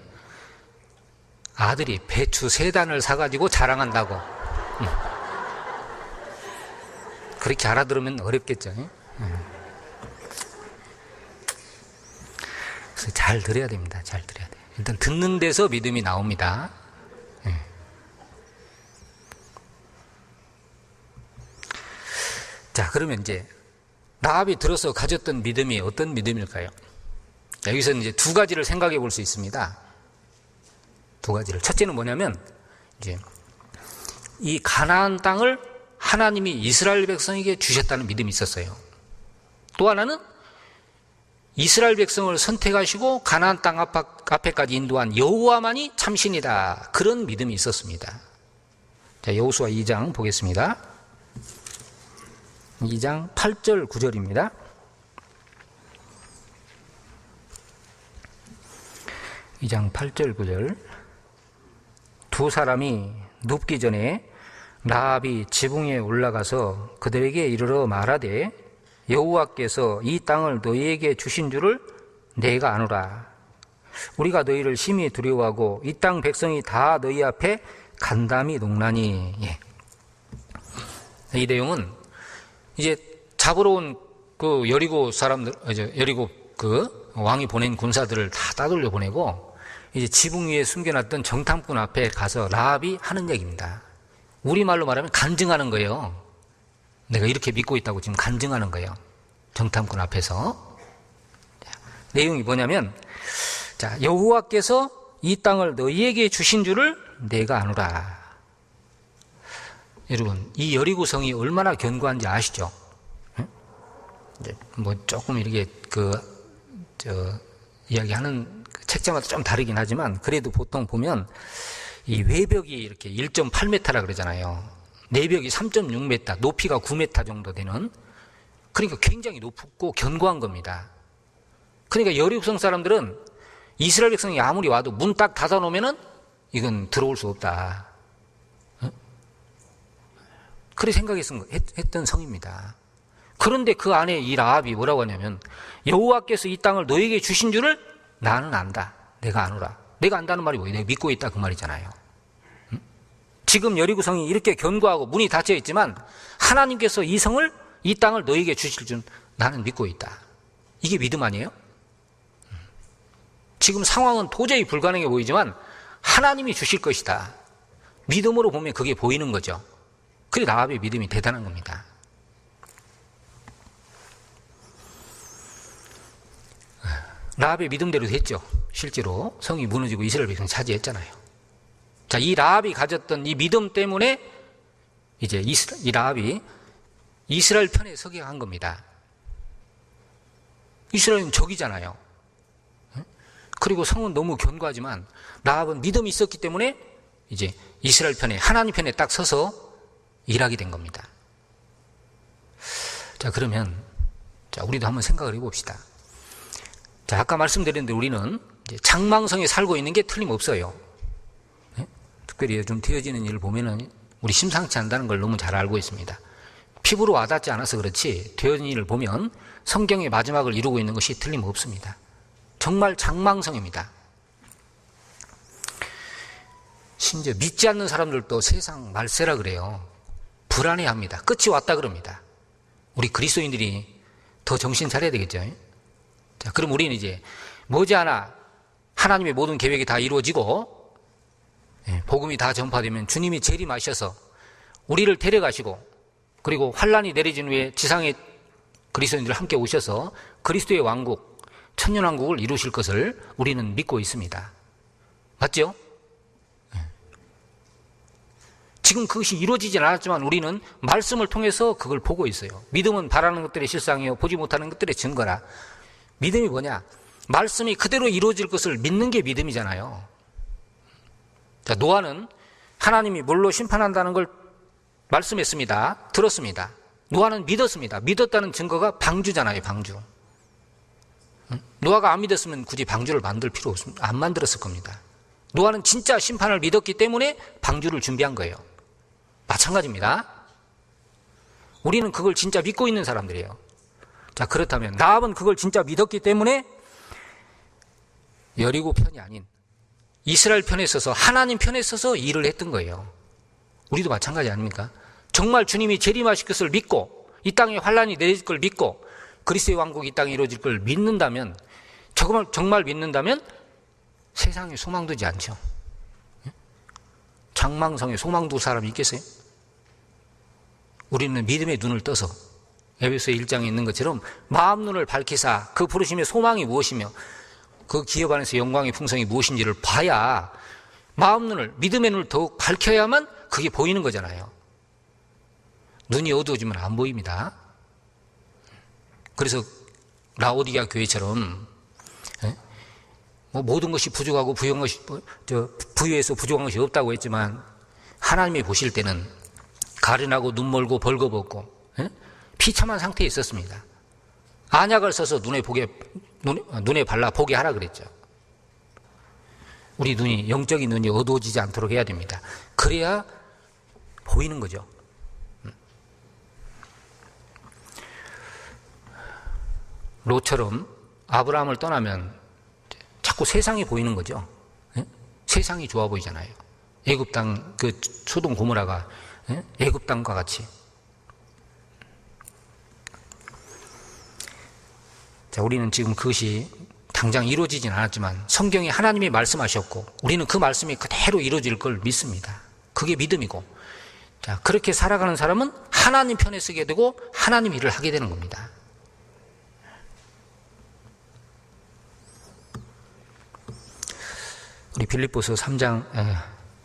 아들이 배추 3단을 사가지고 자랑한다고. 그렇게 알아들으면 어렵겠죠. 그래서 잘 들어야 됩니다. 잘 들어야 돼요. 일단 듣는 데서 믿음이 나옵니다. 자, 그러면 이제 라합이 들어서 가졌던 믿음이 어떤 믿음일까요? 자, 여기서는 이제 2가지를 생각해 볼 수 있습니다. 2가지를. 첫째는 뭐냐면 이제 이 가나안 땅을 하나님이 이스라엘 백성에게 주셨다는 믿음이 있었어요. 또 하나는 이스라엘 백성을 선택하시고 가나안 땅 앞에까지 인도한 여호와만이 참신이다. 그런 믿음이 있었습니다. 자, 여호수아 2장 보겠습니다. 2장 8절 9절입니다. 2장 8절 9절. 2 사람이 눕기 전에 라합이 지붕에 올라가서 그들에게 이르러 말하되 여호와께서 이 땅을 너희에게 주신 줄을 내가 아노라. 우리가 너희를 심히 두려워하고 이 땅 백성이 다 너희 앞에 간담이 녹나니. 이 내용은 이제 잡으러 온 그 여리고 사람들, 여리고 그 왕이 보낸 군사들을 다 따돌려 보내고 이제 지붕 위에 숨겨놨던 정탐꾼 앞에 가서 라합이 하는 얘기입니다. 우리말로 말하면 간증하는 거예요. 내가 이렇게 믿고 있다고 지금 간증하는 거예요. 정탐꾼 앞에서. 내용이 뭐냐면, 자, 여호와께서 이 땅을 너희에게 주신 줄을 내가 아노라. 여러분, 이 여리고성이 얼마나 견고한지 아시죠? 이제 뭐 조금 이렇게 이야기하는 책자마다 좀 다르긴 하지만 그래도 보통 보면 이 외벽이 이렇게 1.8m라 그러잖아요. 내벽이 3.6m, 높이가 9m 정도 되는, 그러니까 굉장히 높고 견고한 겁니다. 그러니까 여리고성 사람들은 이스라엘 백성이 아무리 와도 문 딱 닫아 놓으면은 이건 들어올 수 없다. 그렇게 생각했던 성입니다. 그런데 그 안에 이 라합이 뭐라고 하냐면 여호와께서 이 땅을 너에게 주신 줄을 나는 안다. 내가 아노라. 내가 안다는 말이 뭐예요? 내가 믿고 있다 그 말이잖아요. 지금 여리고성이 이렇게 견고하고 문이 닫혀 있지만 하나님께서 이 성을, 이 땅을 너에게 주실 줄 나는 믿고 있다. 이게 믿음 아니에요? 지금 상황은 도저히 불가능해 보이지만 하나님이 주실 것이다. 믿음으로 보면 그게 보이는 거죠. 그래 라합의 믿음이 대단한 겁니다. 라합의 믿음대로 됐죠. 실제로 성이 무너지고 이스라엘 백성이 차지했잖아요. 자, 이 라합이 가졌던 이 믿음 때문에 이제 이 라합이 이스라엘 편에 서게 한 겁니다. 이스라엘은 적이잖아요. 그리고 성은 너무 견고하지만 라합은 믿음이 있었기 때문에 이제 이스라엘 편에, 하나님 편에 딱 서서 일하게 된 겁니다. 자, 그러면 자, 우리도 한번 생각을 해봅시다. 자, 아까 말씀드렸는데 우리는 장망성에 살고 있는 게 틀림없어요. 네? 특별히 요즘 되어지는 일을 보면은 우리 심상치 않다는 걸 너무 잘 알고 있습니다. 피부로 와닿지 않아서 그렇지 되어진 일을 보면 성경의 마지막을 이루고 있는 것이 틀림없습니다. 정말 장망성입니다. 심지어 믿지 않는 사람들도 세상 말세라 그래요. 불안해합니다. 끝이 왔다 그럽니다. 우리 그리스도인들이 더 정신 차려야 되겠죠. 자, 그럼 우리는 이제 머지않아 하나님의 모든 계획이 다 이루어지고 복음이 다 전파되면 주님이 재림하셔서 우리를 데려가시고 그리고 환란이 내려진 후에 지상의 그리스도인들 함께 오셔서 그리스도의 왕국, 천년왕국을 이루실 것을 우리는 믿고 있습니다. 맞죠? 지금 그것이 이루어지진 않았지만 우리는 말씀을 통해서 그걸 보고 있어요. 믿음은 바라는 것들의 실상이요 보지 못하는 것들의 증거라. 믿음이 뭐냐? 말씀이 그대로 이루어질 것을 믿는 게 믿음이잖아요. 자, 노아는 하나님이 물로 심판한다는 걸 말씀했습니다. 들었습니다. 노아는 믿었습니다. 믿었다는 증거가 방주잖아요. 방주. 노아가 안 믿었으면 굳이 방주를 만들 필요 없습니다. 안 만들었을 겁니다. 노아는 진짜 심판을 믿었기 때문에 방주를 준비한 거예요. 마찬가지입니다. 우리는 그걸 진짜 믿고 있는 사람들이에요. 자, 그렇다면 라합은 그걸 진짜 믿었기 때문에 여리고 편이 아닌 이스라엘 편에 서서 하나님 편에 서서 일을 했던 거예요. 우리도 마찬가지 아닙니까? 정말 주님이 재림하실 것을 믿고 이 땅에 환란이 내릴 걸 믿고 그리스도의 왕국이 이 땅에 이루어질 걸 믿는다면 정말 믿는다면 세상에 소망 두지 않죠. 장망성에 소망 둘 사람이 있겠어요? 우리는 믿음의 눈을 떠서 에베소 1장에 있는 것처럼 마음 눈을 밝히사 그 부르심의 소망이 무엇이며 그 기업 안에서 영광의 풍성이 무엇인지를 봐야 마음 눈을 믿음의 눈을 더욱 밝혀야만 그게 보이는 거잖아요. 눈이 어두워지면 안 보입니다. 그래서 라오디게아 교회처럼 모든 것이 부족하고 부유해서 부족한 것이 없다고 했지만 하나님이 보실 때는 가련하고 눈멀고 벌거벗고 비참한 상태에 있었습니다. 안약을 써서 눈에 발라 보게 하라 그랬죠. 우리 눈이 영적인 눈이 어두워지지 않도록 해야 됩니다. 그래야 보이는 거죠. 롯처럼 아브라함을 떠나면 자꾸 세상이 보이는 거죠. 세상이 좋아 보이잖아요. 애굽 땅 그 소돔 고모라가 애굽 땅과 같이. 자, 우리는 지금 그것이 당장 이루어지진 않았지만 성경에 하나님이 말씀하셨고 우리는 그 말씀이 그대로 이루어질 걸 믿습니다. 그게 믿음이고, 자, 그렇게 살아가는 사람은 하나님 편에 서게 되고 하나님 일을 하게 되는 겁니다. 우리 빌립보서 3장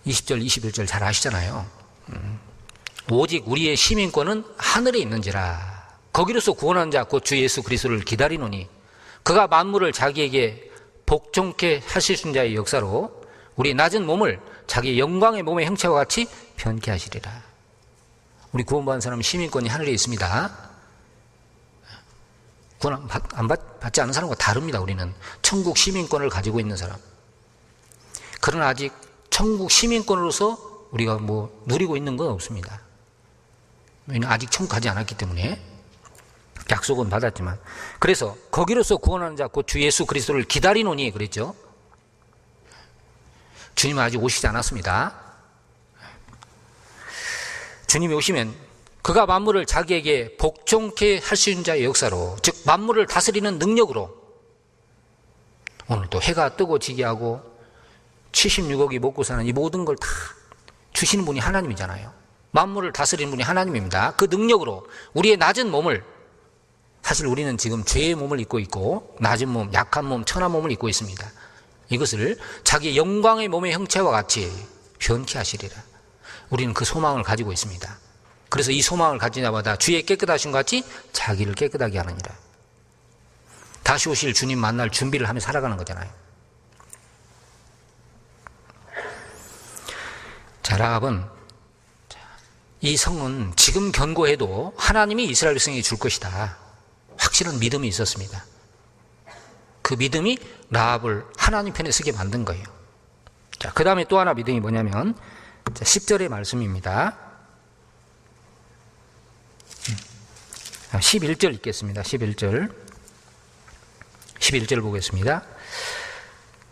20절 21절 잘 아시잖아요. 오직 우리의 시민권은 하늘에 있는지라. 거기로서 구원하는 자 곧 주 예수 그리스도를 기다리노니 그가 만물을 자기에게 복종케 하시는 자의 역사로 우리 낮은 몸을 자기 영광의 몸의 형체와 같이 변케 하시리라. 우리 구원받은 사람은 시민권이 하늘에 있습니다. 구원 안 받지 않은 사람과 다릅니다. 우리는 천국 시민권을 가지고 있는 사람. 그러나 아직 천국 시민권으로서 우리가 누리고 있는 건 없습니다. 우리는 아직 천국 가지 않았기 때문에 약속은 받았지만, 그래서 거기로서 구원하는 자 곧 주 예수 그리스도를 기다리노니 그랬죠. 주님은 아직 오시지 않았습니다. 주님이 오시면 그가 만물을 자기에게 복종케 할 수 있는 자의 역사로, 즉 만물을 다스리는 능력으로, 오늘 또 해가 뜨고 지게 하고 76억이 먹고 사는 이 모든 걸 다 주시는 분이 하나님이잖아요. 만물을 다스리는 분이 하나님입니다. 그 능력으로 우리의 낮은 몸을, 사실 우리는 지금 죄의 몸을 입고 있고 낮은 몸, 약한 몸, 천한 몸을 입고 있습니다. 이것을 자기 영광의 몸의 형체와 같이 변케 하시리라. 우리는 그 소망을 가지고 있습니다. 그래서 이 소망을 가진 자마다 주의 깨끗하신 것 같이 자기를 깨끗하게 하느니라. 다시 오실 주님 만날 준비를 하며 살아가는 거잖아요. 자, 라합은 이 성은 지금 견고해도 하나님이 이스라엘 백성에게 줄 것이다. 확실한 믿음이 있었습니다. 그 믿음이 라합을 하나님 편에 서게 만든 거예요. 자, 그 다음에 또 하나 믿음이 뭐냐면 10절의 말씀입니다. 11절 읽겠습니다. 11절 보겠습니다.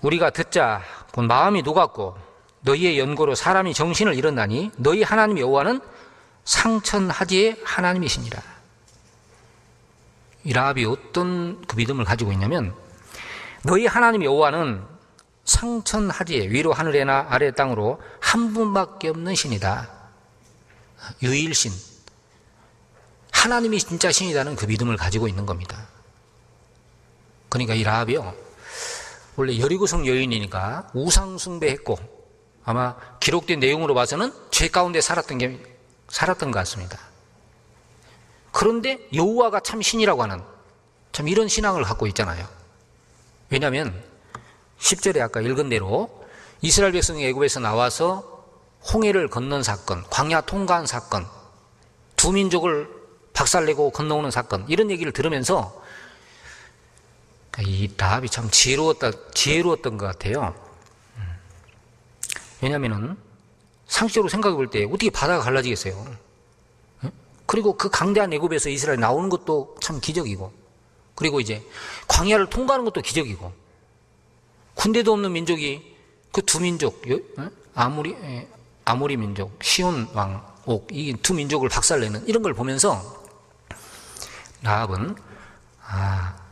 우리가 듣자 본 마음이 녹았고 너희의 연고로 사람이 정신을 잃었나니 너희 하나님 여호와는 상천하지의 하나님이시니라. 이 라합이 어떤 그 믿음을 가지고 있냐면 너희 하나님 여호와는 상천하지에 위로 하늘에나 아래 땅으로 한 분밖에 없는 신이다. 유일신, 하나님이 진짜 신이라는 그 믿음을 가지고 있는 겁니다. 그러니까 이 라합이요, 원래 여리고성 여인이니까 우상 숭배했고 아마 기록된 내용으로 봐서는 죄 가운데 살았던 것 같습니다. 그런데 여호와가 참 신이라고 하는 참 이런 신앙을 갖고 있잖아요. 왜냐하면 10절에 아까 읽은 대로 이스라엘 백성이 애굽에서 나와서 홍해를 건넌 사건, 광야 통과한 사건, 두 민족을 박살내고 건너오는 사건, 이런 얘기를 들으면서 이 라합이 참 지혜로웠던 것 같아요. 왜냐하면 상식적으로 생각해 볼 때 어떻게 바다가 갈라지겠어요? 그리고 그 강대한 애굽에서 이스라엘 나오는 것도 참 기적이고, 그리고 이제 광야를 통과하는 것도 기적이고, 군대도 없는 민족이 그 두 민족, 아모리 민족, 시온 왕, 옥, 이 두 민족을 박살내는 이런 걸 보면서 라합은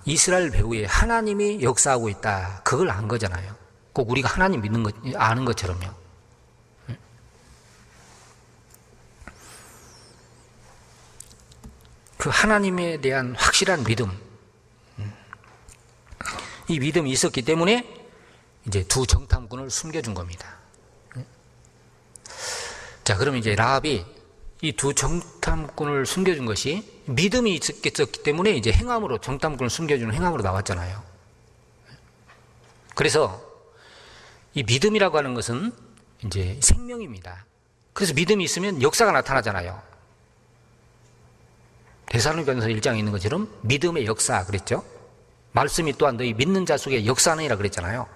이스라엘 배후에 하나님이 역사하고 있다, 그걸 안 거잖아요. 꼭 우리가 하나님 믿는 것, 아는 것처럼요. 그 하나님에 대한 확실한 믿음, 이 믿음이 있었기 때문에 이제 두 정탐꾼을 숨겨준 겁니다. 자, 그러면 이제 라합이 이 두 정탐꾼을 숨겨준 것이 믿음이 있었기 때문에 이제 행함으로, 정탐꾼을 숨겨주는 행함으로 나왔잖아요. 그래서 이 믿음이라고 하는 것은 이제 생명입니다. 그래서 믿음이 있으면 역사가 나타나잖아요. 데살로니가전서 1장에 있는 것처럼 믿음의 역사 그랬죠. 말씀이 또한 너희 믿는 자 속에 역사하느니라 그랬잖아요.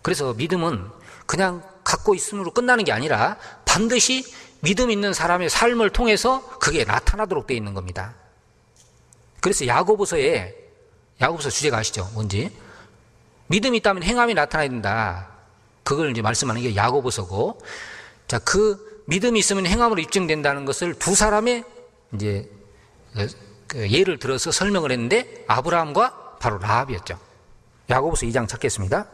그래서 믿음은 그냥 갖고 있음으로 끝나는 게 아니라 반드시 믿음 있는 사람의 삶을 통해서 그게 나타나도록 되어 있는 겁니다. 그래서 야고보서 주제가 아시죠? 뭔지? 믿음이 있다면 행함이 나타나야 된다. 그걸 이제 말씀하는 게 야고보서고, 자, 그 믿음이 있으면 행함으로 입증된다는 것을 두 사람의 이제 그 예를 들어서 설명을 했는데 아브라함과 바로 라합이었죠. 야고보서 2장 찾겠습니다.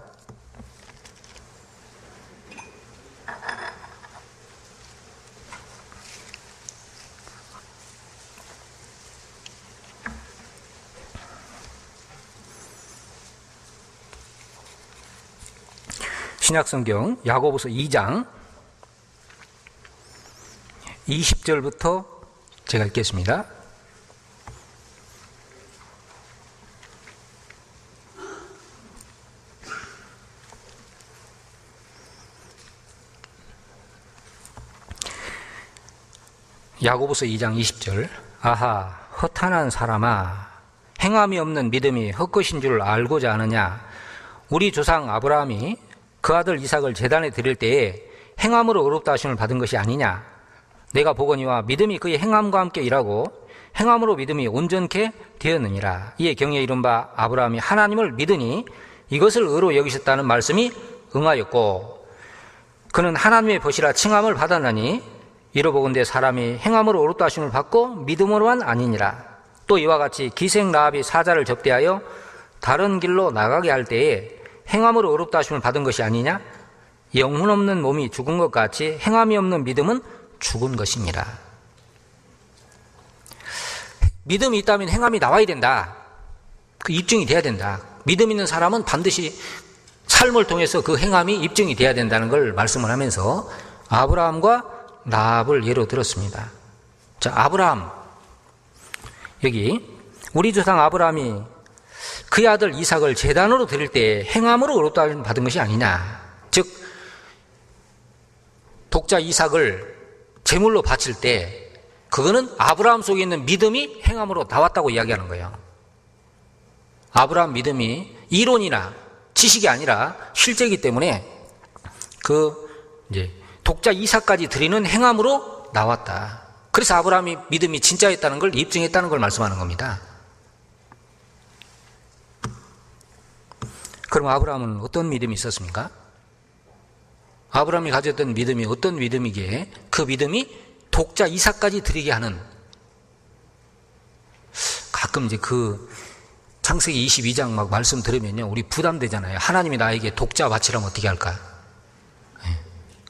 신약성경 야고보서 2장 20절부터 제가 읽겠습니다. 야고보서 2장 20절. 아하, 허탄한 사람아, 행함이 없는 믿음이 헛것인 줄 알고자 하느냐? 우리 조상 아브라함이 그 아들 이삭을 제단에 드릴 때에 행함으로 의롭다 하심을 받은 것이 아니냐? 내가 보거니와 믿음이 그의 행함과 함께 일하고 행함으로 믿음이 온전케 되었느니라. 이에 경에 이른 바 아브라함이 하나님을 믿으니 이것을 의로 여기셨다는 말씀이 응하였고, 그는 하나님의 벗이라 칭함을 받았나니 이로보건대 사람이 행함으로 의롭다 하심을 받고 믿음으로만 아니니라. 또 이와 같이 기생 라합이 사자를 접대하여 다른 길로 나가게 할 때에 행함으로 의롭다 하심을 받은 것이 아니냐? 영혼 없는 몸이 죽은 것 같이 행함이 없는 믿음은 죽은 것이니라. 믿음이 있다면 행함이 나와야 된다. 그 입증이 돼야 된다. 믿음 있는 사람은 반드시 삶을 통해서 그 행함이 입증이 돼야 된다는 걸 말씀을 하면서 아브라함과 라합을 예로 들었습니다. 자, 아브라함, 여기 우리 조상 아브라함이 그의 아들 이삭을 제단으로 드릴 때 행함으로 의롭다 하심을 받은 것이 아니냐. 즉 독자 이삭을 제물로 바칠 때 그거는 아브라함 속에 있는 믿음이 행함으로 나왔다고 이야기하는 거예요. 아브라함 믿음이 이론이나 지식이 아니라 실제이기 때문에 이제 독자 이삭까지 드리는 행함으로 나왔다. 그래서 아브라함이 믿음이 진짜였다는 걸 입증했다는 걸 말씀하는 겁니다. 그럼 아브라함은 어떤 믿음이 있었습니까? 아브라함이 가졌던 믿음이 어떤 믿음이기에 그 믿음이 독자 이삭까지 드리게 하는, 가끔 이제 창세기 22장 막 말씀 들으면요, 우리 부담되잖아요. 하나님이 나에게 독자 바치라면 어떻게 할까?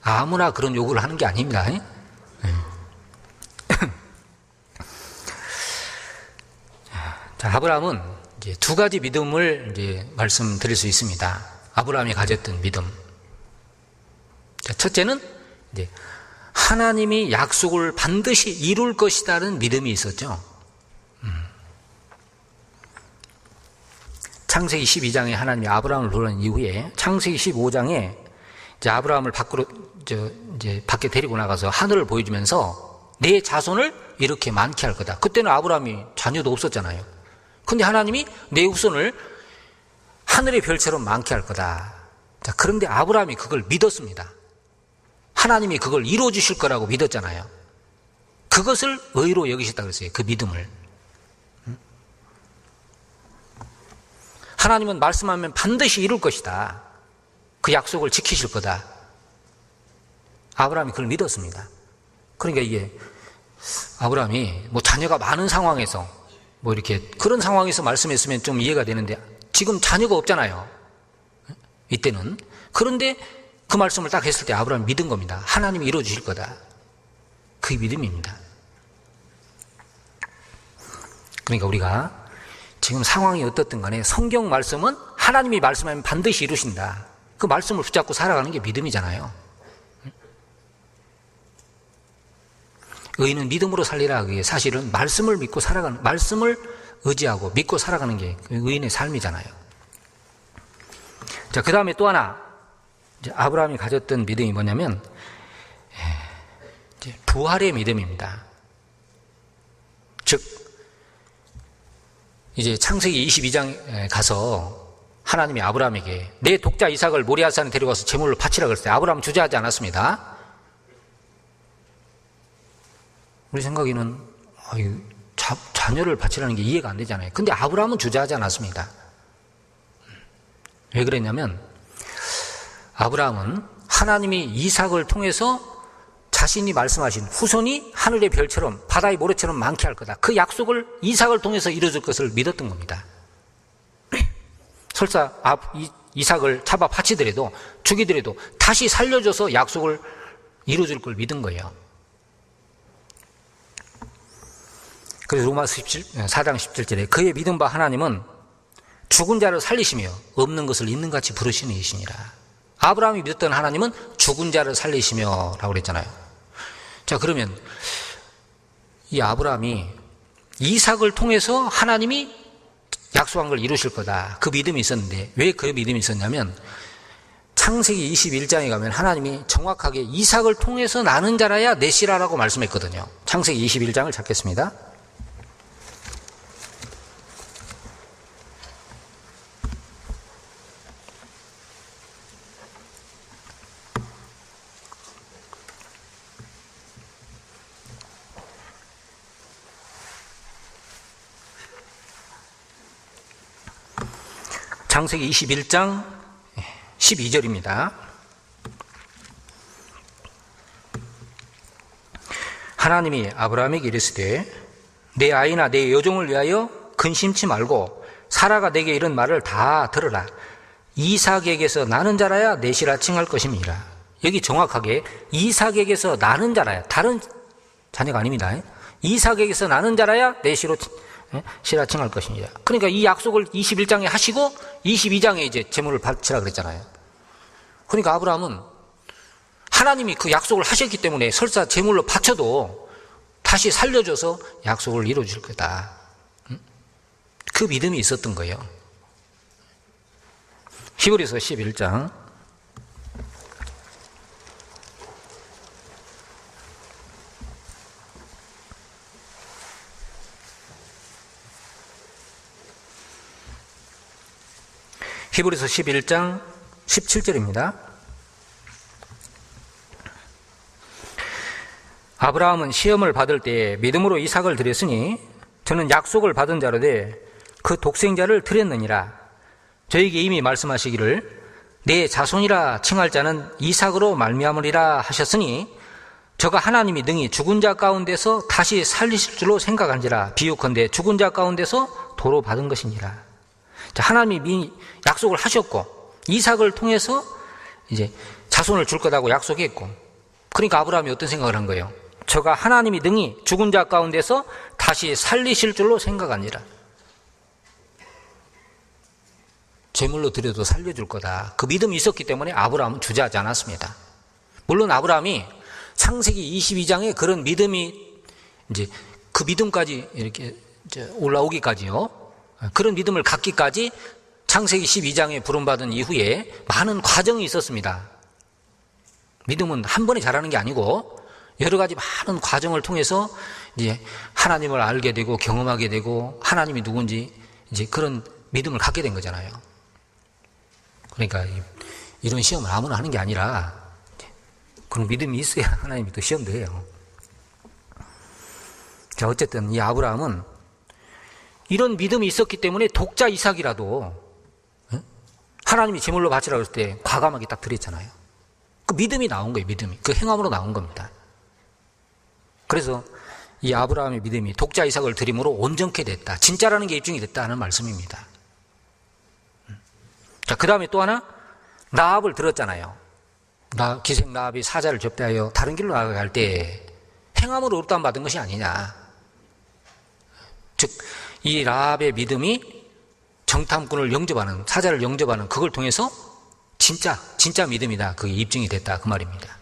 아무나 그런 요구를 하는 게 아닙니다. 자, 아브라함은 이제 두 가지 믿음을 이제 말씀드릴 수 있습니다. 아브라함이 가졌던 믿음. 자, 첫째는 이제 하나님이 약속을 반드시 이룰 것이라는 믿음이 있었죠. 창세기 12장에 하나님이 아브라함을 부른 이후에 창세기 15장에 이제 아브라함을 밖에 데리고 나가서 하늘을 보여주면서 내 자손을 이렇게 많게 할 거다. 그때는 아브라함이 자녀도 없었잖아요. 근데 하나님이 내 후손을 하늘의 별처럼 많게 할 거다. 자, 그런데 아브라함이 그걸 믿었습니다. 하나님이 그걸 이루어 주실 거라고 믿었잖아요. 그것을 의로 여기셨다고 그랬어요. 그 믿음을. 하나님은 말씀하면 반드시 이룰 것이다. 그 약속을 지키실 거다. 아브라함이 그걸 믿었습니다. 그러니까 이게 아브라함이 자녀가 많은 상황에서 이렇게 그런 상황에서 말씀했으면 좀 이해가 되는데 지금 자녀가 없잖아요. 이때는. 그런데 그 말씀을 딱 했을 때 아브라함이 믿은 겁니다. 하나님이 이루어 주실 거다. 그게 믿음입니다. 그러니까 우리가 지금 상황이 어떻든 간에 성경 말씀은 하나님이 말씀하면 반드시 이루신다. 그 말씀을 붙잡고 살아가는 게 믿음이잖아요. 의인은 믿음으로 살리라. 그게 사실은 말씀을 믿고 살아가는, 말씀을 의지하고 믿고 살아가는 게 의인의 삶이잖아요. 자, 그 다음에 또 하나, 이제 아브라함이 가졌던 믿음이 뭐냐면, 이제 부활의 믿음입니다. 즉, 이제 창세기 22장에 가서 하나님이 아브라함에게 내 독자 이삭을 모리아산에 데려가서 제물로 바치라 그랬어요. 아브라함은 주저하지 않았습니다. 우리 생각에는 자녀를 바치라는 게 이해가 안 되잖아요. 근데 아브라함은 주저하지 않았습니다. 왜 그랬냐면 아브라함은 하나님이 이삭을 통해서 자신이 말씀하신 후손이 하늘의 별처럼 바다의 모래처럼 많게 할 거다. 그 약속을 이삭을 통해서 이루어질 것을 믿었던 겁니다. 설사 이삭을 잡아 바치더라도 죽이더라도 다시 살려줘서 약속을 이루어줄 걸 믿은 거예요. 그래서 로마서 4장 17절에 그의 믿음 바 하나님은 죽은 자를 살리시며 없는 것을 있는 같이 부르시는 이시니라. 아브라함이 믿었던 하나님은 죽은 자를 살리시며 라고 그랬잖아요. 자, 그러면 이 아브라함이 이삭을 통해서 하나님이 약속한 걸 이루실 거다. 그 믿음이 있었는데 왜 그 믿음이 있었냐면 창세기 21장에 가면 하나님이 정확하게 이삭을 통해서 나는 자라야 넷이라라고 말씀했거든요. 창세기 21장을 찾겠습니다. 창세기 21장 12절입니다. 하나님이 아브라함에게 이르시되 내 아이나 내 여종을 위하여 근심치 말고 사라가 내게 이런 말을 다 들으라. 이삭에게서 나는 자라야 넷이라 칭할 것임이라. 여기 정확하게 이삭에게서 나는 자라야, 다른 자녀가 아닙니다. 이삭에게서 나는 자라야 넷이로 시라 칭할 것입니다. 그러니까 이 약속을 21장에 하시고 22장에 이제 제물을 바치라 그랬잖아요. 그러니까 아브라함은 하나님이 그 약속을 하셨기 때문에 설사 제물로 바쳐도 다시 살려줘서 약속을 이루어 줄 거다. 그 믿음이 있었던 거예요. 히브리서 11장 히브리서 11장 17절입니다. 아브라함은 시험을 받을 때에 믿음으로 이삭을 드렸으니 저는 약속을 받은 자로되 그 독생자를 드렸느니라. 저에게 이미 말씀하시기를 내 자손이라 칭할 자는 이삭으로 말미암으리라 하셨으니 저가 하나님이 능히 죽은 자 가운데서 다시 살리실 줄로 생각한지라. 비유컨대 죽은 자 가운데서 도로 받은 것이니라. 자, 하나님이 약속을 하셨고 이삭을 통해서 이제 자손을 줄 거다고 약속했고, 그러니까 아브라함이 어떤 생각을 한 거예요? 저가 하나님이 능히 죽은 자 가운데서 다시 살리실 줄로 생각하니라. 제물로 드려도 살려줄 거다. 그 믿음이 있었기 때문에 아브라함은 주저하지 않았습니다. 물론 아브라함이 창세기 22장에 그런 믿음이 이제 그 믿음까지 이렇게 이제 올라오기까지요. 그런 믿음을 갖기까지 창세기 12장에 부름받은 이후에 많은 과정이 있었습니다. 믿음은 한 번에 자라는 게 아니고 여러 가지 많은 과정을 통해서 이제 하나님을 알게 되고 경험하게 되고 하나님이 누군지 이제 그런 믿음을 갖게 된 거잖아요. 그러니까 이런 시험을 아무나 하는 게 아니라 그런 믿음이 있어야 하나님이 또 시험도 해요. 자, 어쨌든 이 아브라함은 이런 믿음이 있었기 때문에 독자 이삭이라도 하나님이 제물로 바치라고 했을 때 과감하게 딱 드렸잖아요. 그 믿음이 나온 거예요. 믿음이. 그 행함으로 나온 겁니다. 그래서 이 아브라함의 믿음이 독자 이삭을 드림으로 온전케 됐다. 진짜라는 게 입증이 됐다는 말씀입니다. 자, 그 다음에 또 하나, 라합을 들었잖아요. 기생 라합이 사자를 접대하여 다른 길로 나가게 할 때 행함으로 흡담 받은 것이 아니냐. 즉, 이 라합의 믿음이 정탐꾼을 영접하는, 사자를 영접하는 그걸 통해서 진짜 믿음이다. 그게 입증이 됐다. 그 말입니다.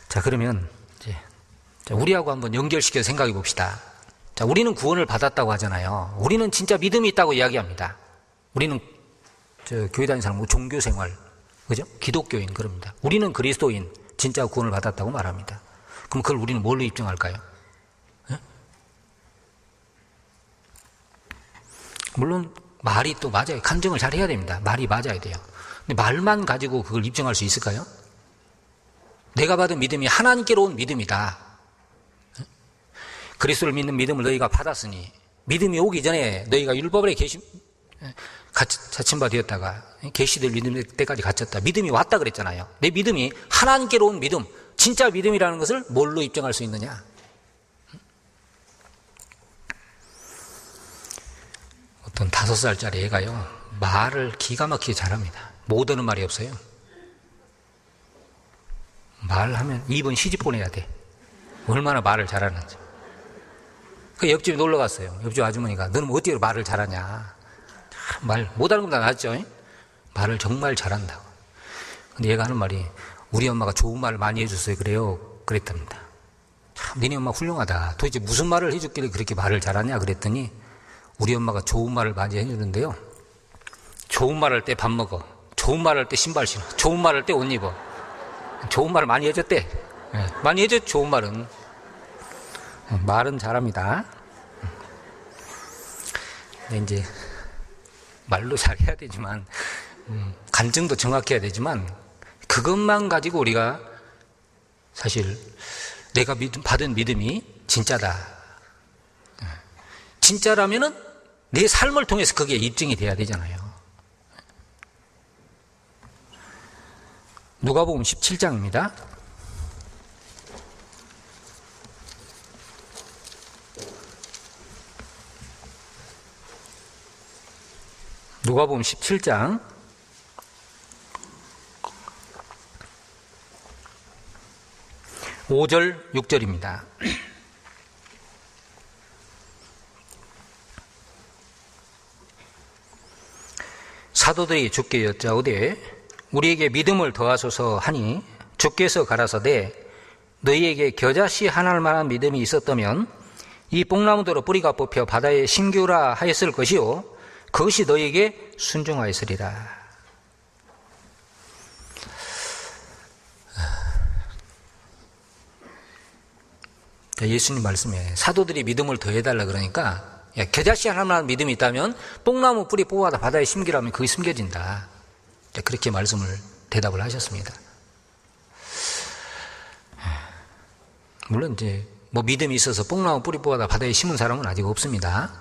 자, 그러면 이제 우리하고 한번 연결시켜서 생각해 봅시다. 자, 우리는 구원을 받았다고 하잖아요. 우리는 진짜 믿음이 있다고 이야기합니다. 우리는 교회 다니는 사람, 종교 생활, 그죠? 기독교인 그럽니다. 우리는 그리스도인, 진짜 구원을 받았다고 말합니다. 그럼 그걸 우리는 뭘로 입증할까요? 네? 물론 말이 또 맞아요. 간증을 잘 해야 됩니다. 말이 맞아야 돼요. 근데 말만 가지고 그걸 입증할 수 있을까요? 내가 받은 믿음이 하나님께로 온 믿음이다. 그리스도를 믿는 믿음을 너희가 받았으니 믿음이 오기 전에 너희가 율법에 자침바 되었다가 계시될 믿을 때까지 갇혔다. 믿음이 왔다 그랬잖아요. 내 믿음이 하나님께로 온 믿음, 진짜 믿음이라는 것을 뭘로 입증할 수 있느냐? 어떤 5살짜리 애가요, 말을 기가 막히게 잘합니다. 못 얻는 말이 없어요. 말하면 입은 시집 보내야 돼. 얼마나 말을 잘하는지. 그 옆집에 놀러 갔어요. 옆집 아주머니가 너는 어떻게 말을 잘하냐. 말 못하는 것보다 낫죠. 말을 정말 잘한다고. 근데 얘가 하는 말이 우리 엄마가 좋은 말을 많이 해줬어요. 그래요. 그랬답니다. 참 너네 엄마 훌륭하다. 도대체 무슨 말을 해줬길래 그렇게 말을 잘하냐 그랬더니 우리 엄마가 좋은 말을 많이 해주는데요. 좋은 말 할 때 밥 먹어. 좋은 말 할 때 신발 신어. 좋은 말 할 때 옷 입어. 좋은 말을 많이 해줬대. 네, 많이 해줬죠. 좋은 말은. 말은 잘합니다. 근데 이제 말로 잘해야 되지만 간증도 정확해야 되지만 그것만 가지고 우리가 사실 내가 받은 믿음이 진짜다. 진짜라면은 내 삶을 통해서 그게 입증이 돼야 되잖아요. 누가복음 17장입니다. 누가복음 17장 5절 6절입니다. 사도들이 주께 여짜오되 우리에게 믿음을 더하소서 하니 주께서 가라사대 너희에게 겨자씨 하나를 만한 믿음이 있었다면 이 뽕나무대로 뿌리가 뽑혀 바다에 심기우라 하였을 것이요 그것이 너희에게 순종하였으리라. 예수님 말씀에 사도들이 믿음을 더해달라 그러니까 겨자씨 하나만 믿음이 있다면 뽕나무 뿌리 뽑아다 바다에 심기라면 그게 숨겨진다. 그렇게 대답을 하셨습니다. 물론 이제 믿음이 있어서 뽕나무 뿌리 뽑아다 바다에 심은 사람은 아직 없습니다.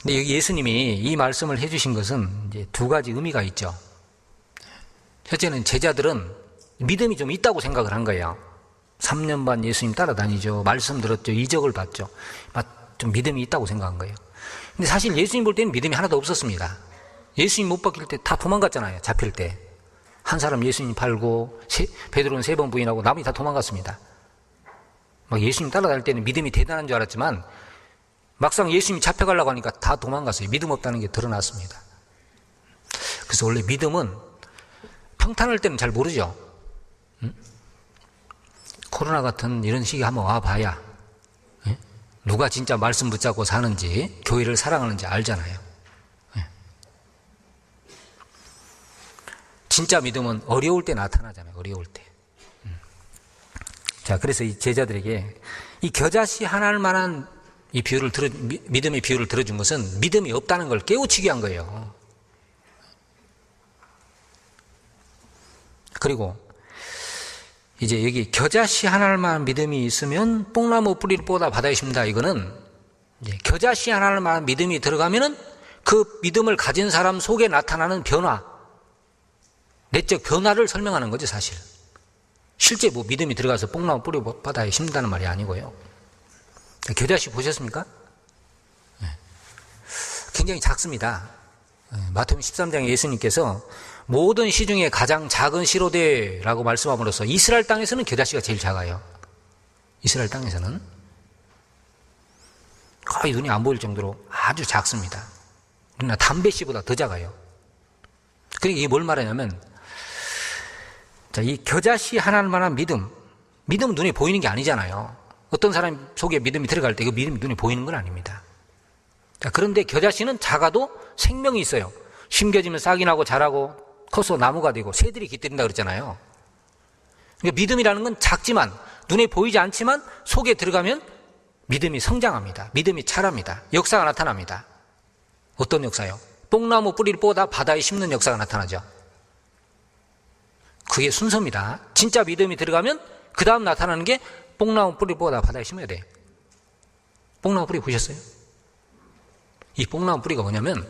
근데 여기 예수님이 이 말씀을 해주신 것은 이제 두 가지 의미가 있죠. 첫째는 제자들은 믿음이 좀 있다고 생각을 한 거예요. 3년 반 예수님 따라다니죠. 말씀 들었죠. 이적을 봤죠. 좀 믿음이 있다고 생각한 거예요. 근데 사실 예수님 볼 때는 믿음이 하나도 없었습니다. 예수님 못 박힐 때 다 도망갔잖아요. 잡힐 때. 한 사람 예수님 팔고 베드로는 3번 부인하고 나머지 다 도망갔습니다. 예수님 따라다닐 때는 믿음이 대단한 줄 알았지만 막상 예수님이 잡혀가려고 하니까 다 도망갔어요. 믿음 없다는 게 드러났습니다. 그래서 원래 믿음은 평탄할 때는 잘 모르죠. 코로나 같은 이런 시기 한번 와봐야 누가 진짜 말씀 붙잡고 사는지, 교회를 사랑하는지 알잖아요. 진짜 믿음은 어려울 때 나타나잖아요. 어려울 때. 자, 그래서 이 제자들에게 이 겨자씨 하나를 만한 이 믿음의 비유를 들어준 것은 믿음이 없다는 걸 깨우치기 한 거예요. 그리고 이제 여기 겨자씨 하나만 믿음이 있으면 뽕나무 뿌리를 뽑아 바다에 심는다. 이거는 이제 겨자씨 하나만 믿음이 들어가면은 그 믿음을 가진 사람 속에 나타나는 변화, 내적 변화를 설명하는 거죠, 사실. 실제 믿음이 들어가서 뽕나무 뿌리 바다에 심는다는 말이 아니고요. 겨자씨 보셨습니까? 굉장히 작습니다. 마태복음 13장에 예수님께서 모든 씨 중에 가장 작은 씨로 되라고 말씀함으로써 이스라엘 땅에서는 겨자씨가 제일 작아요. 이스라엘 땅에서는 거의 눈이 안 보일 정도로 아주 작습니다. 그러나 담배씨보다 더 작아요. 그러니까 이게 뭘 말하냐면, 자, 이 겨자씨 하나만한 믿음은 눈에 보이는 게 아니잖아요. 어떤 사람 속에 믿음이 들어갈 때 그 믿음이 눈에 보이는 건 아닙니다. 자, 그런데 겨자씨는 작아도 생명이 있어요. 심겨지면 싹이 나고 자라고 커서 나무가 되고 새들이 깃들인다 그랬잖아요. 그러니까 믿음이라는 건 작지만 눈에 보이지 않지만 속에 들어가면 믿음이 성장합니다. 믿음이 자랍니다. 역사가 나타납니다. 어떤 역사요? 뽕나무 뿌리를 뽑아 바다에 심는 역사가 나타나죠. 그게 순서입니다. 진짜 믿음이 들어가면 그 다음 나타나는 게 뽕나무 뿌리를 뽑아 바다에 심어야 돼요. 뽕나무 뿌리 보셨어요? 이 뽕나무 뿌리가 뭐냐면,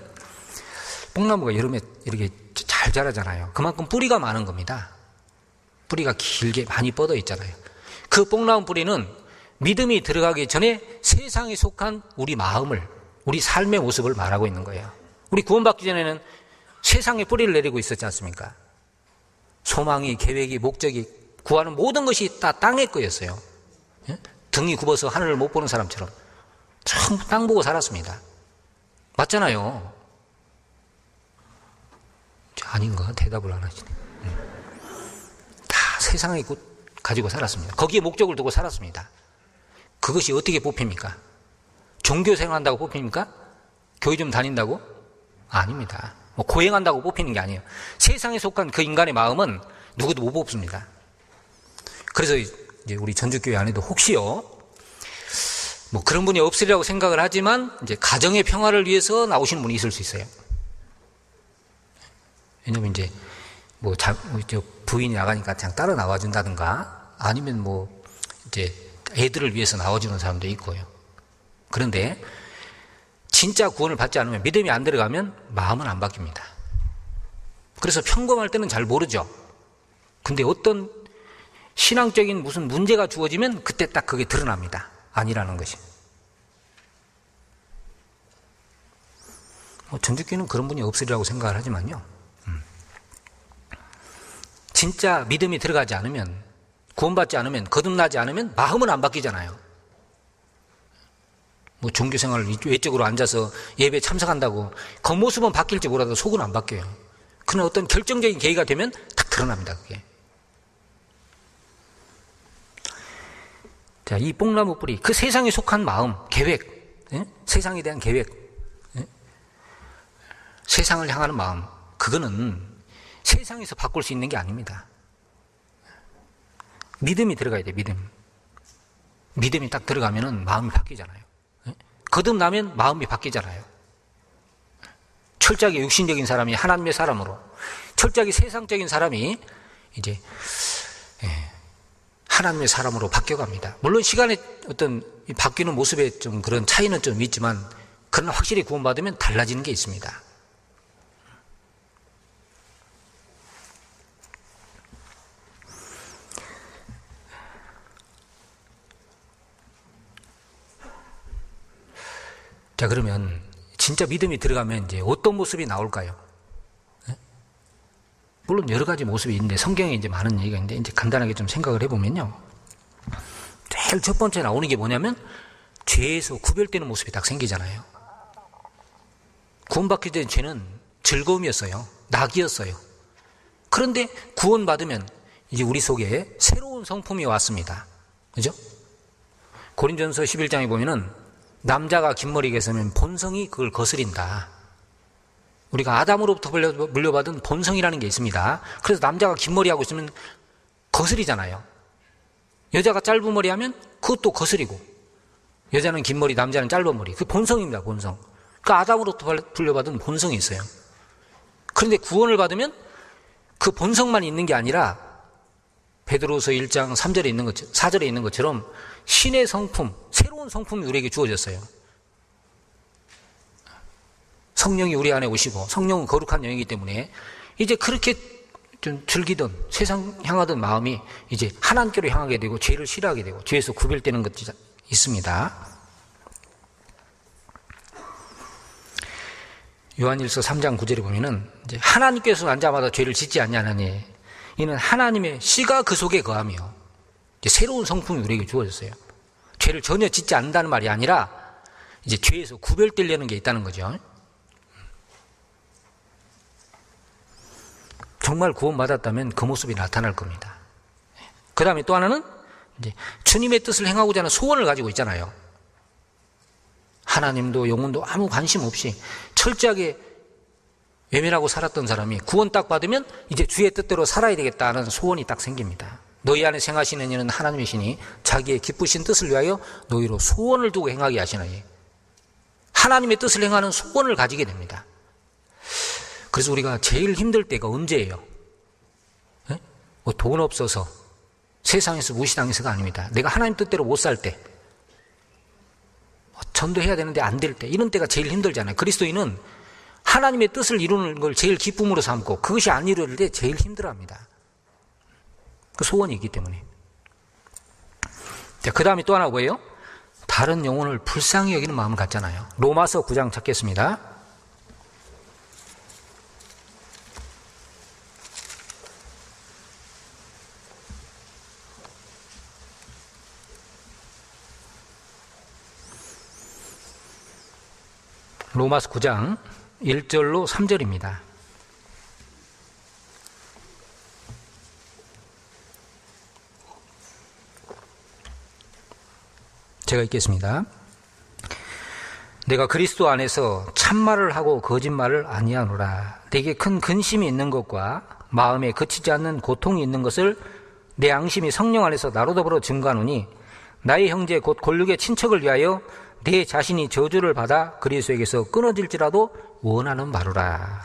뽕나무가 여름에 이렇게 잘 자라잖아요. 그만큼 뿌리가 많은 겁니다. 뿌리가 길게 많이 뻗어 있잖아요. 그 뽕나무 뿌리는 믿음이 들어가기 전에 세상에 속한 우리 마음을, 우리 삶의 모습을 말하고 있는 거예요. 우리 구원받기 전에는 세상에 뿌리를 내리고 있었지 않습니까? 소망이, 계획이, 목적이, 구하는 모든 것이 다 땅에 거였어요. 등이 굽어서 하늘을 못 보는 사람처럼 전부 땅 보고 살았습니다. 맞잖아요. 아닌가? 대답을 안 하시네. 다 세상에 가지고 살았습니다. 거기에 목적을 두고 살았습니다. 그것이 어떻게 뽑힙니까? 종교 생활한다고 뽑힙니까? 교회 좀 다닌다고? 아닙니다. 고행한다고 뽑히는 게 아니에요. 세상에 속한 그 인간의 마음은 누구도 못 뽑습니다. 그래서 이제 우리 전주교회 안에도 혹시요, 그런 분이 없으리라고 생각을 하지만 이제 가정의 평화를 위해서 나오시는 분이 있을 수 있어요. 왜냐면 이제 부인이 나가니까 그냥 따라 나와준다든가 아니면 이제 애들을 위해서 나와주는 사람도 있고요. 그런데 진짜 구원을 받지 않으면, 믿음이 안 들어가면 마음은 안 바뀝니다. 그래서 평범할 때는 잘 모르죠. 근데 어떤 신앙적인 무슨 문제가 주어지면 그때 딱 그게 드러납니다. 아니라는 것이. 전주교회는 그런 분이 없으리라고 생각을 하지만요. 진짜 믿음이 들어가지 않으면, 구원받지 않으면, 거듭나지 않으면 마음은 안 바뀌잖아요. 종교생활을 외적으로 앉아서 예배에 참석한다고 겉모습은 바뀔지 몰라도 속은 안 바뀌어요. 그러나 어떤 결정적인 계기가 되면 딱 드러납니다, 그게. 자, 이 뽕나무 뿌리, 그 세상에 속한 마음, 계획, 세상에 대한 계획, 세상을 향하는 마음, 그거는 세상에서 바꿀 수 있는 게 아닙니다. 믿음이 들어가야 돼요, 믿음. 믿음이 딱 들어가면은 마음이 바뀌잖아요. 거듭나면 마음이 바뀌잖아요. 철저하게 육신적인 사람이 하나님의 사람으로, 철저하게 세상적인 사람이 이제 하나님의 사람으로 바뀌어갑니다. 물론 시간에 어떤 바뀌는 모습에 좀 그런 차이는 좀 있지만, 그러나 확실히 구원받으면 달라지는 게 있습니다. 자, 그러면 진짜 믿음이 들어가면 이제 어떤 모습이 나올까요? 물론 여러 가지 모습이 있는데 성경에 이제 많은 얘기가 있는데, 이제 간단하게 좀 생각을 해보면요, 제일 첫 번째 나오는 게 뭐냐면 죄에서 구별되는 모습이 딱 생기잖아요. 구원받기 전 죄는 즐거움이었어요. 낙이었어요. 그런데 구원받으면 이제 우리 속에 새로운 성품이 왔습니다. 그죠? 고린전서 11장에 보면은 남자가 긴 머리가 있으면 본성이 그걸 거스린다. 우리가 아담으로부터 물려받은 본성이라는 게 있습니다. 그래서 남자가 긴 머리 하고 있으면 거스리잖아요. 여자가 짧은 머리 하면 그것도 거스리고, 여자는 긴 머리, 남자는 짧은 머리. 그 본성입니다, 본성. 그 아담으로부터 물려받은 본성이 있어요. 그런데 구원을 받으면 그 본성만 있는 게 아니라 베드로서 1장 3절에 있는 것, 4절에 있는 것처럼 신의 성품, 새로운 성품이 우리에게 주어졌어요. 성령이 우리 안에 오시고, 성령은 거룩한 영이기 때문에 이제 그렇게 좀 즐기던, 세상 향하던 마음이 이제 하나님께로 향하게 되고, 죄를 싫어하게 되고, 죄에서 구별되는 것이 있습니다. 요한일서 3장 9절에 보면은 이제 하나님께서 앉아마다 죄를 짓지 아니하나니 이는 하나님의 씨가 그 속에 거하며, 이제 새로운 성품이 우리에게 주어졌어요. 죄를 전혀 짓지 않는다는 말이 아니라 이제 죄에서 구별되려는 게 있다는 거죠. 정말 구원받았다면 그 모습이 나타날 겁니다. 그 다음에 또 하나는 이제 주님의 뜻을 행하고자 하는 소원을 가지고 있잖아요. 하나님도 영혼도 아무 관심 없이 철저하게 외면하고 살았던 사람이 구원 딱 받으면 이제 주의 뜻대로 살아야 되겠다는 소원이 딱 생깁니다. 너희 안에 생하시는 이는 하나님의 신이 자기의 기쁘신 뜻을 위하여 너희로 소원을 두고 행하게 하시나니, 하나님의 뜻을 행하는 소원을 가지게 됩니다. 그래서 우리가 제일 힘들 때가 언제예요? 뭐 돈 없어서, 세상에서 무시당해서가 아닙니다. 내가 하나님 뜻대로 못 살 때, 전도해야 되는데 안 될 때, 이런 때가 제일 힘들잖아요. 그리스도인은 하나님의 뜻을 이루는 걸 제일 기쁨으로 삼고, 그것이 안 이루어질 때 제일 힘들어합니다. 그 소원이 있기 때문에. 자, 그 다음에 또 하나 뭐예요? 다른 영혼을 불쌍히 여기는 마음을 갖잖아요. 로마서 9장 찾겠습니다. 로마서 9장 1절로 3절입니다. 제가 읽겠습니다. 내가 그리스도 안에서 참말을 하고 거짓말을 아니하노라. 내게 큰 근심이 있는 것과 마음에 그치지 않는 고통이 있는 것을 내 양심이 성령 안에서 나로 더불어 증거하노니, 나의 형제 곧 골육의 친척을 위하여 내 자신이 저주를 받아 그리스도에게서 끊어질지라도 원하는 바로라.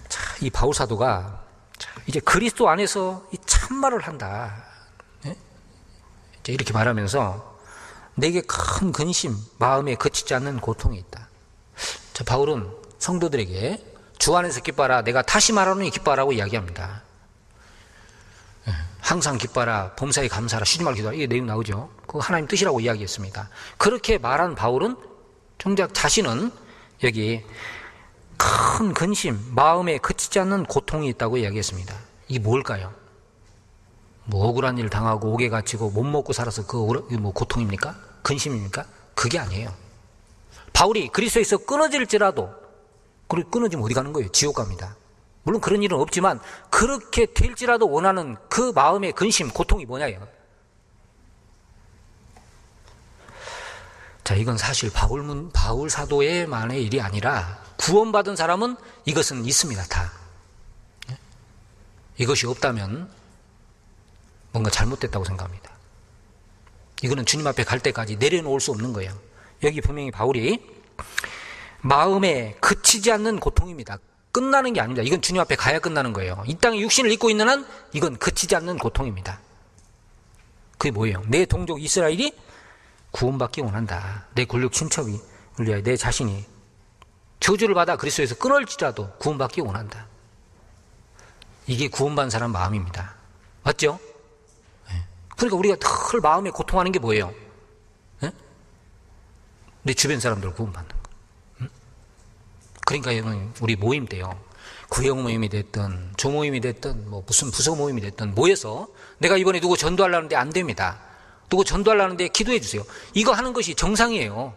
자, 이 바울 사도가 이제 그리스도 안에서 이 참말을 한다, 이제 이렇게 말하면서 내게 큰 근심, 마음에 그치지 않는 고통이 있다. 자, 바울은 성도들에게 주 안에서 기뻐하라, 내가 다시 말하노니 기뻐하라고 이야기합니다. 항상 기뻐하라, 범사에 감사하라, 쉬지 말고 기도하라, 이게 내용 나오죠. 그거 하나님 뜻이라고 이야기했습니다. 그렇게 말한 바울은 정작 자신은 여기 큰 근심, 마음에 그치지 않는 고통이 있다고 이야기했습니다. 이게 뭘까요? 뭐 억울한 일 당하고 옥에 갇히고 못 먹고 살아서 그 뭐 고통입니까? 근심입니까? 그게 아니에요. 바울이 그리스도에서 끊어질지라도, 그리고 끊어지면 어디 가는 거예요? 지옥 갑니다. 물론 그런 일은 없지만 그렇게 될지라도 원하는 그 마음의 근심, 고통이 뭐냐요. 자, 이건 사실 바울 사도의만의 일이 아니라 구원받은 사람은 이것은 있습니다, 다. 이것이 없다면 뭔가 잘못됐다고 생각합니다. 이거는 주님 앞에 갈 때까지 내려놓을 수 없는 거예요. 여기 분명히 바울이 마음에 그치지 않는 고통입니다. 끝나는 게 아닙니다. 이건 주님 앞에 가야 끝나는 거예요. 이 땅에 육신을 입고 있는 한 이건 그치지 않는 고통입니다. 그게 뭐예요? 내 동족 이스라엘이 구원받기 원한다. 내 굴욕 친척이 울리하여 내 자신이 저주를 받아 그리스도에서 끊을지라도 구원받기 원한다. 이게 구원받은 사람 마음입니다. 맞죠? 그러니까 우리가 늘 마음에 고통하는 게 뭐예요? 내 주변 사람들 구원받는 거. 그러니까 우리 모임 때요, 구역 모임이 됐든 조모임이 됐든 뭐 무슨 부서 모임이 됐든 모여서 내가 이번에 누구 전도하려는데 안 됩니다. 누구 전도하려는데 기도해 주세요. 이거 하는 것이 정상이에요.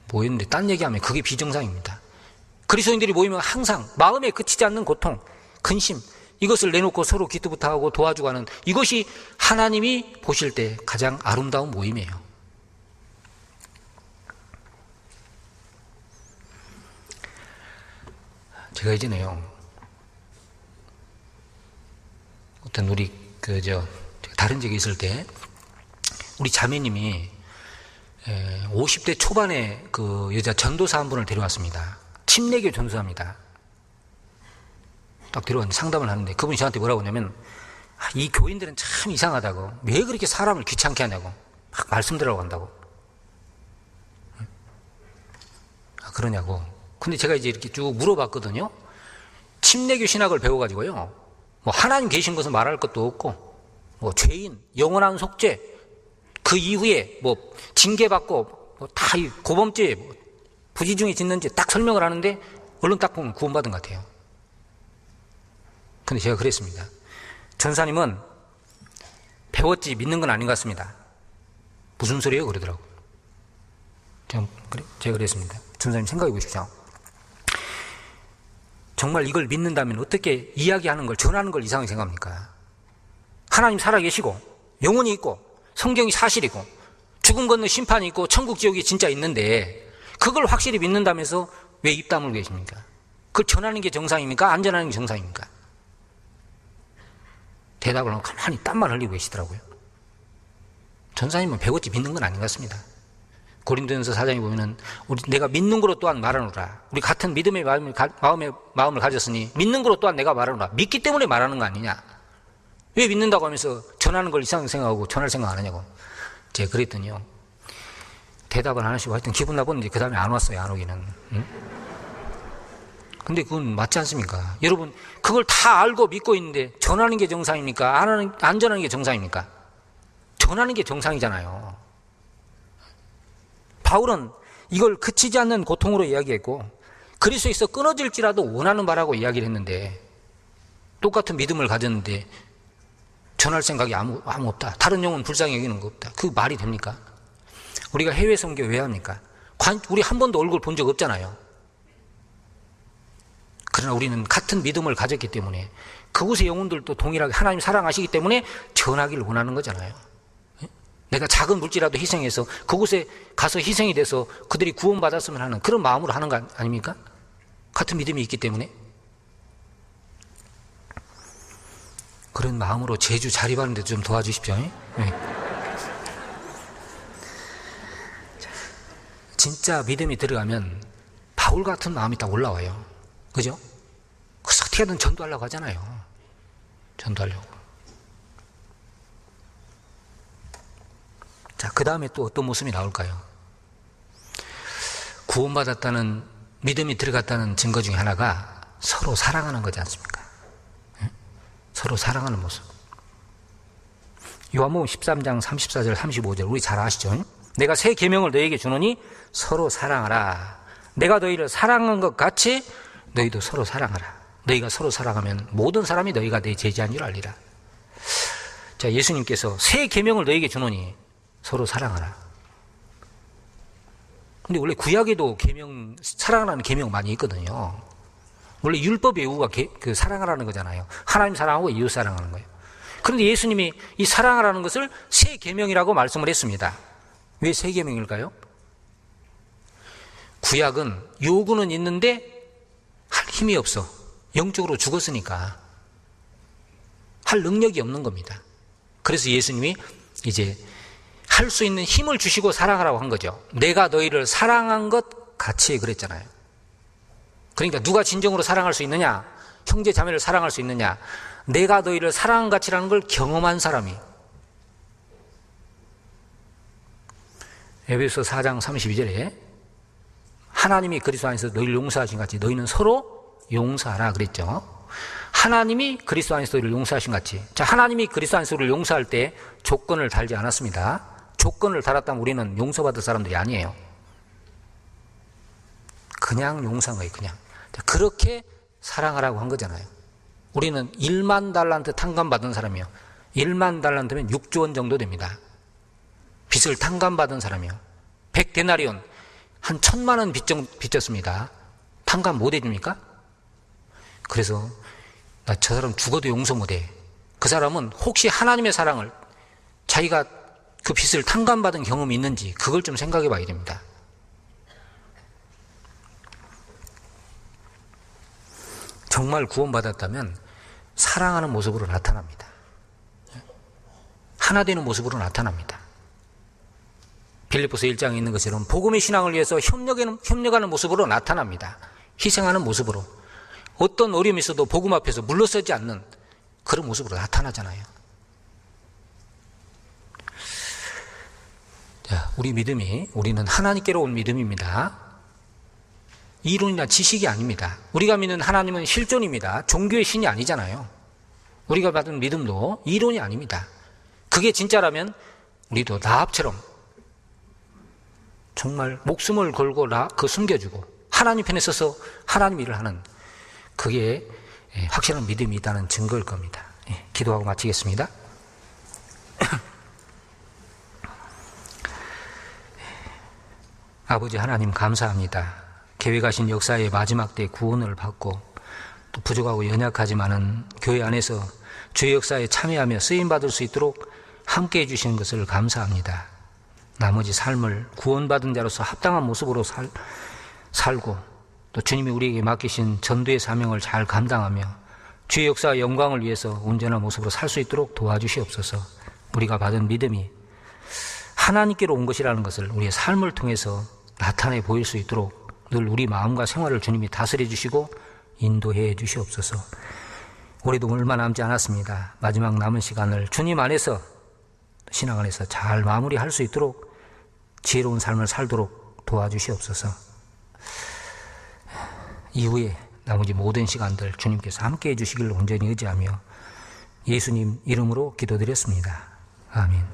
모였는데 딴 얘기하면 그게 비정상입니다. 그리스도인들이 모이면 항상 마음에 그치지 않는 고통, 근심, 이것을 내놓고 서로 기도부터 하고 도와주고 하는, 이것이 하나님이 보실 때 가장 아름다운 모임이에요. 제가 예전에요, 어떤 우리 다른 지역에 있을 때 우리 자매님이 50대 초반에 그 여자 전도사 한 분을 데려왔습니다. 침례교 전도사입니다. 딱 데려왔는데 상담을 하는데 그분이 저한테 뭐라고 하냐면, 이 교인들은 참 이상하다고, 왜 그렇게 사람을 귀찮게 하냐고 막 말씀드리라고 한다고. 그러냐고. 근데 제가 이제 이렇게 쭉 물어봤거든요. 침례교 신학을 배워가지고요, 뭐 하나님 계신 것은 말할 것도 없고, 뭐 죄인, 영원한 속죄, 그 이후에 뭐 징계받고 뭐 다 고범죄, 뭐 부지중에 짓는 죄 딱 설명을 하는데 얼른 딱 보면 구원받은 것 같아요. 근데 제가 그랬습니다. 전사님은 배웠지 믿는 건 아닌 것 같습니다. 무슨 소리예요? 그러더라고요. 제가 그랬습니다. 전사님 생각해 보십시오. 정말 이걸 믿는다면 어떻게 이야기하는 걸, 전하는 걸 이상하게 생각합니까? 하나님 살아계시고 영혼이 있고 성경이 사실이고 죽음 건너 심판이 있고 천국 지옥이 진짜 있는데 그걸 확실히 믿는다면서 왜 입 다물고 계십니까? 그걸 전하는 게 정상입니까? 안 전하는 게 정상입니까? 대답을 하고 가만히 땀만 흘리고 계시더라고요. 전사님은 배웠지 믿는 건 아닌 것 같습니다. 고린도전서 4장에 보면은 내가 믿는 거로 또한 말하노라. 우리 같은 믿음의 마음을 가졌으니 믿는 거로 또한 내가 말하노라. 믿기 때문에 말하는 거 아니냐. 왜 믿는다고 하면서 전하는 걸 이상하게 생각하고 전할 생각 안 하냐고. 제가 그랬더니요, 대답을 안 하시고 하여튼 기분 나빴는데 그 다음에 안 왔어요. 안 오기는. 응? 근데 그건 맞지 않습니까? 여러분, 그걸 다 알고 믿고 있는데 전하는 게 정상입니까? 안 전하는 게 정상입니까? 전하는 게 정상이잖아요. 바울은 이걸 그치지 않는 고통으로 이야기했고 그리스도에서 끊어질지라도 원하는 바라고 이야기를 했는데, 똑같은 믿음을 가졌는데 전할 생각이 아무 없다. 다른 영혼 불쌍히 여기는 거 없다. 그 말이 됩니까? 우리가 해외 선교 왜 합니까? 우리 한 번도 얼굴 본 적 없잖아요. 그러나 우리는 같은 믿음을 가졌기 때문에 그곳의 영혼들도 동일하게 하나님 사랑하시기 때문에 전하기를 원하는 거잖아요. 내가 작은 물질이라도 희생해서 그곳에 가서 희생이 돼서 그들이 구원받았으면 하는 그런 마음으로 하는 거 아닙니까? 같은 믿음이 있기 때문에. 그런 마음으로 제주 자립하는 데 좀 도와주십시오. 네. 진짜 믿음이 들어가면 바울 같은 마음이 딱 올라와요. 그죠? 그래서 어떻게든 전도하려고 하잖아요. 전도하려고. 자, 그 다음에 또 어떤 모습이 나올까요? 구원받았다는, 믿음이 들어갔다는 증거 중에 하나가 서로 사랑하는 거지 않습니까? 서로 사랑하는 모습. 요한복음 13장 34절 35절 우리 잘 아시죠? 내가 새 계명을 너희에게 주노니 서로 사랑하라. 내가 너희를 사랑한 것 같이 너희도 서로 사랑하라. 너희가 서로 사랑하면 모든 사람이 너희가 내 제자인 줄 알리라. 자, 예수님께서 새 계명을 너희에게 주노니 서로 사랑하라. 근데 원래 구약에도 계명, 사랑하라는 계명 많이 있거든요. 원래 율법의 이유가 그 사랑하라는 거잖아요. 하나님 사랑하고 이웃 사랑하는 거예요. 그런데 예수님이 이 사랑하라는 것을 새 계명이라고 말씀을 했습니다. 왜 새 계명일까요? 구약은 요구는 있는데 할 힘이 없어. 영적으로 죽었으니까 할 능력이 없는 겁니다. 그래서 예수님이 이제 할 수 있는 힘을 주시고 사랑하라고 한 거죠. 내가 너희를 사랑한 것 같이 그랬잖아요. 그러니까 누가 진정으로 사랑할 수 있느냐? 형제 자매를 사랑할 수 있느냐? 내가 너희를 사랑한 같이라는 걸 경험한 사람이. 에베소 4장 32절에 하나님이 그리스도 안에서 너희를 용서하신 같이 너희는 서로 용서하라 그랬죠. 하나님이 그리스도 안에서 너희를 용서하신 같이. 자, 하나님이 그리스도 안에서 우리를 용서할 때 조건을 달지 않았습니다. 조건을 달았다면 우리는 용서받을 사람들이 아니에요. 그냥 용서한 거예요. 그냥. 자, 그렇게 사랑하라고 한 거잖아요. 우리는 1만 달란트 탕감받은 사람이요. 1만 달란트면 6조 원 정도 됩니다. 빚을 탕감받은 사람이요. 100데나리온 한 1000만 원 빚졌습니다. 탕감 못 해줍니까? 그래서 나 저 사람 죽어도 용서 못해. 그 사람은 혹시 하나님의 사랑을 자기가 그 빚을 탕감받은 경험이 있는지 그걸 좀 생각해 봐야 됩니다. 정말 구원받았다면 사랑하는 모습으로 나타납니다. 하나 되는 모습으로 나타납니다. 빌립보서 1장에 있는 것처럼 복음의 신앙을 위해서 협력하는 모습으로 나타납니다. 희생하는 모습으로. 어떤 어려움이 있어도 복음 앞에서 물러서지 않는 그런 모습으로 나타나잖아요. 자, 우리는 하나님께로 온 믿음입니다. 이론이나 지식이 아닙니다. 우리가 믿는 하나님은 실존입니다. 종교의 신이 아니잖아요. 우리가 받은 믿음도 이론이 아닙니다. 그게 진짜라면 우리도 라합처럼 정말 목숨을 걸고 숨겨주고 하나님 편에 서서 하나님 일을 하는 그게 확실한 믿음이 있다는 증거일 겁니다. 기도하고 마치겠습니다. 아버지 하나님 감사합니다. 계획하신 역사의 마지막 때 구원을 받고 또 부족하고 연약하지만은 교회 안에서 주의 역사에 참여하며 쓰임받을 수 있도록 함께해 주시는 것을 감사합니다. 나머지 삶을 구원받은 자로서 합당한 모습으로 살고 또 주님이 우리에게 맡기신 전도의 사명을 잘 감당하며 주의 역사와 영광을 위해서 온전한 모습으로 살 수 있도록 도와주시옵소서. 우리가 받은 믿음이 하나님께로 온 것이라는 것을 우리의 삶을 통해서 나타내 보일 수 있도록 늘 우리 마음과 생활을 주님이 다스려 주시고 인도해 주시옵소서. 우리도 얼마 남지 않았습니다. 마지막 남은 시간을 주님 안에서 신앙 안에서 잘 마무리할 수 있도록 지혜로운 삶을 살도록 도와주시옵소서. 이후에 나머지 모든 시간들 주님께서 함께해 주시기를 온전히 의지하며 예수님 이름으로 기도드렸습니다. 아멘.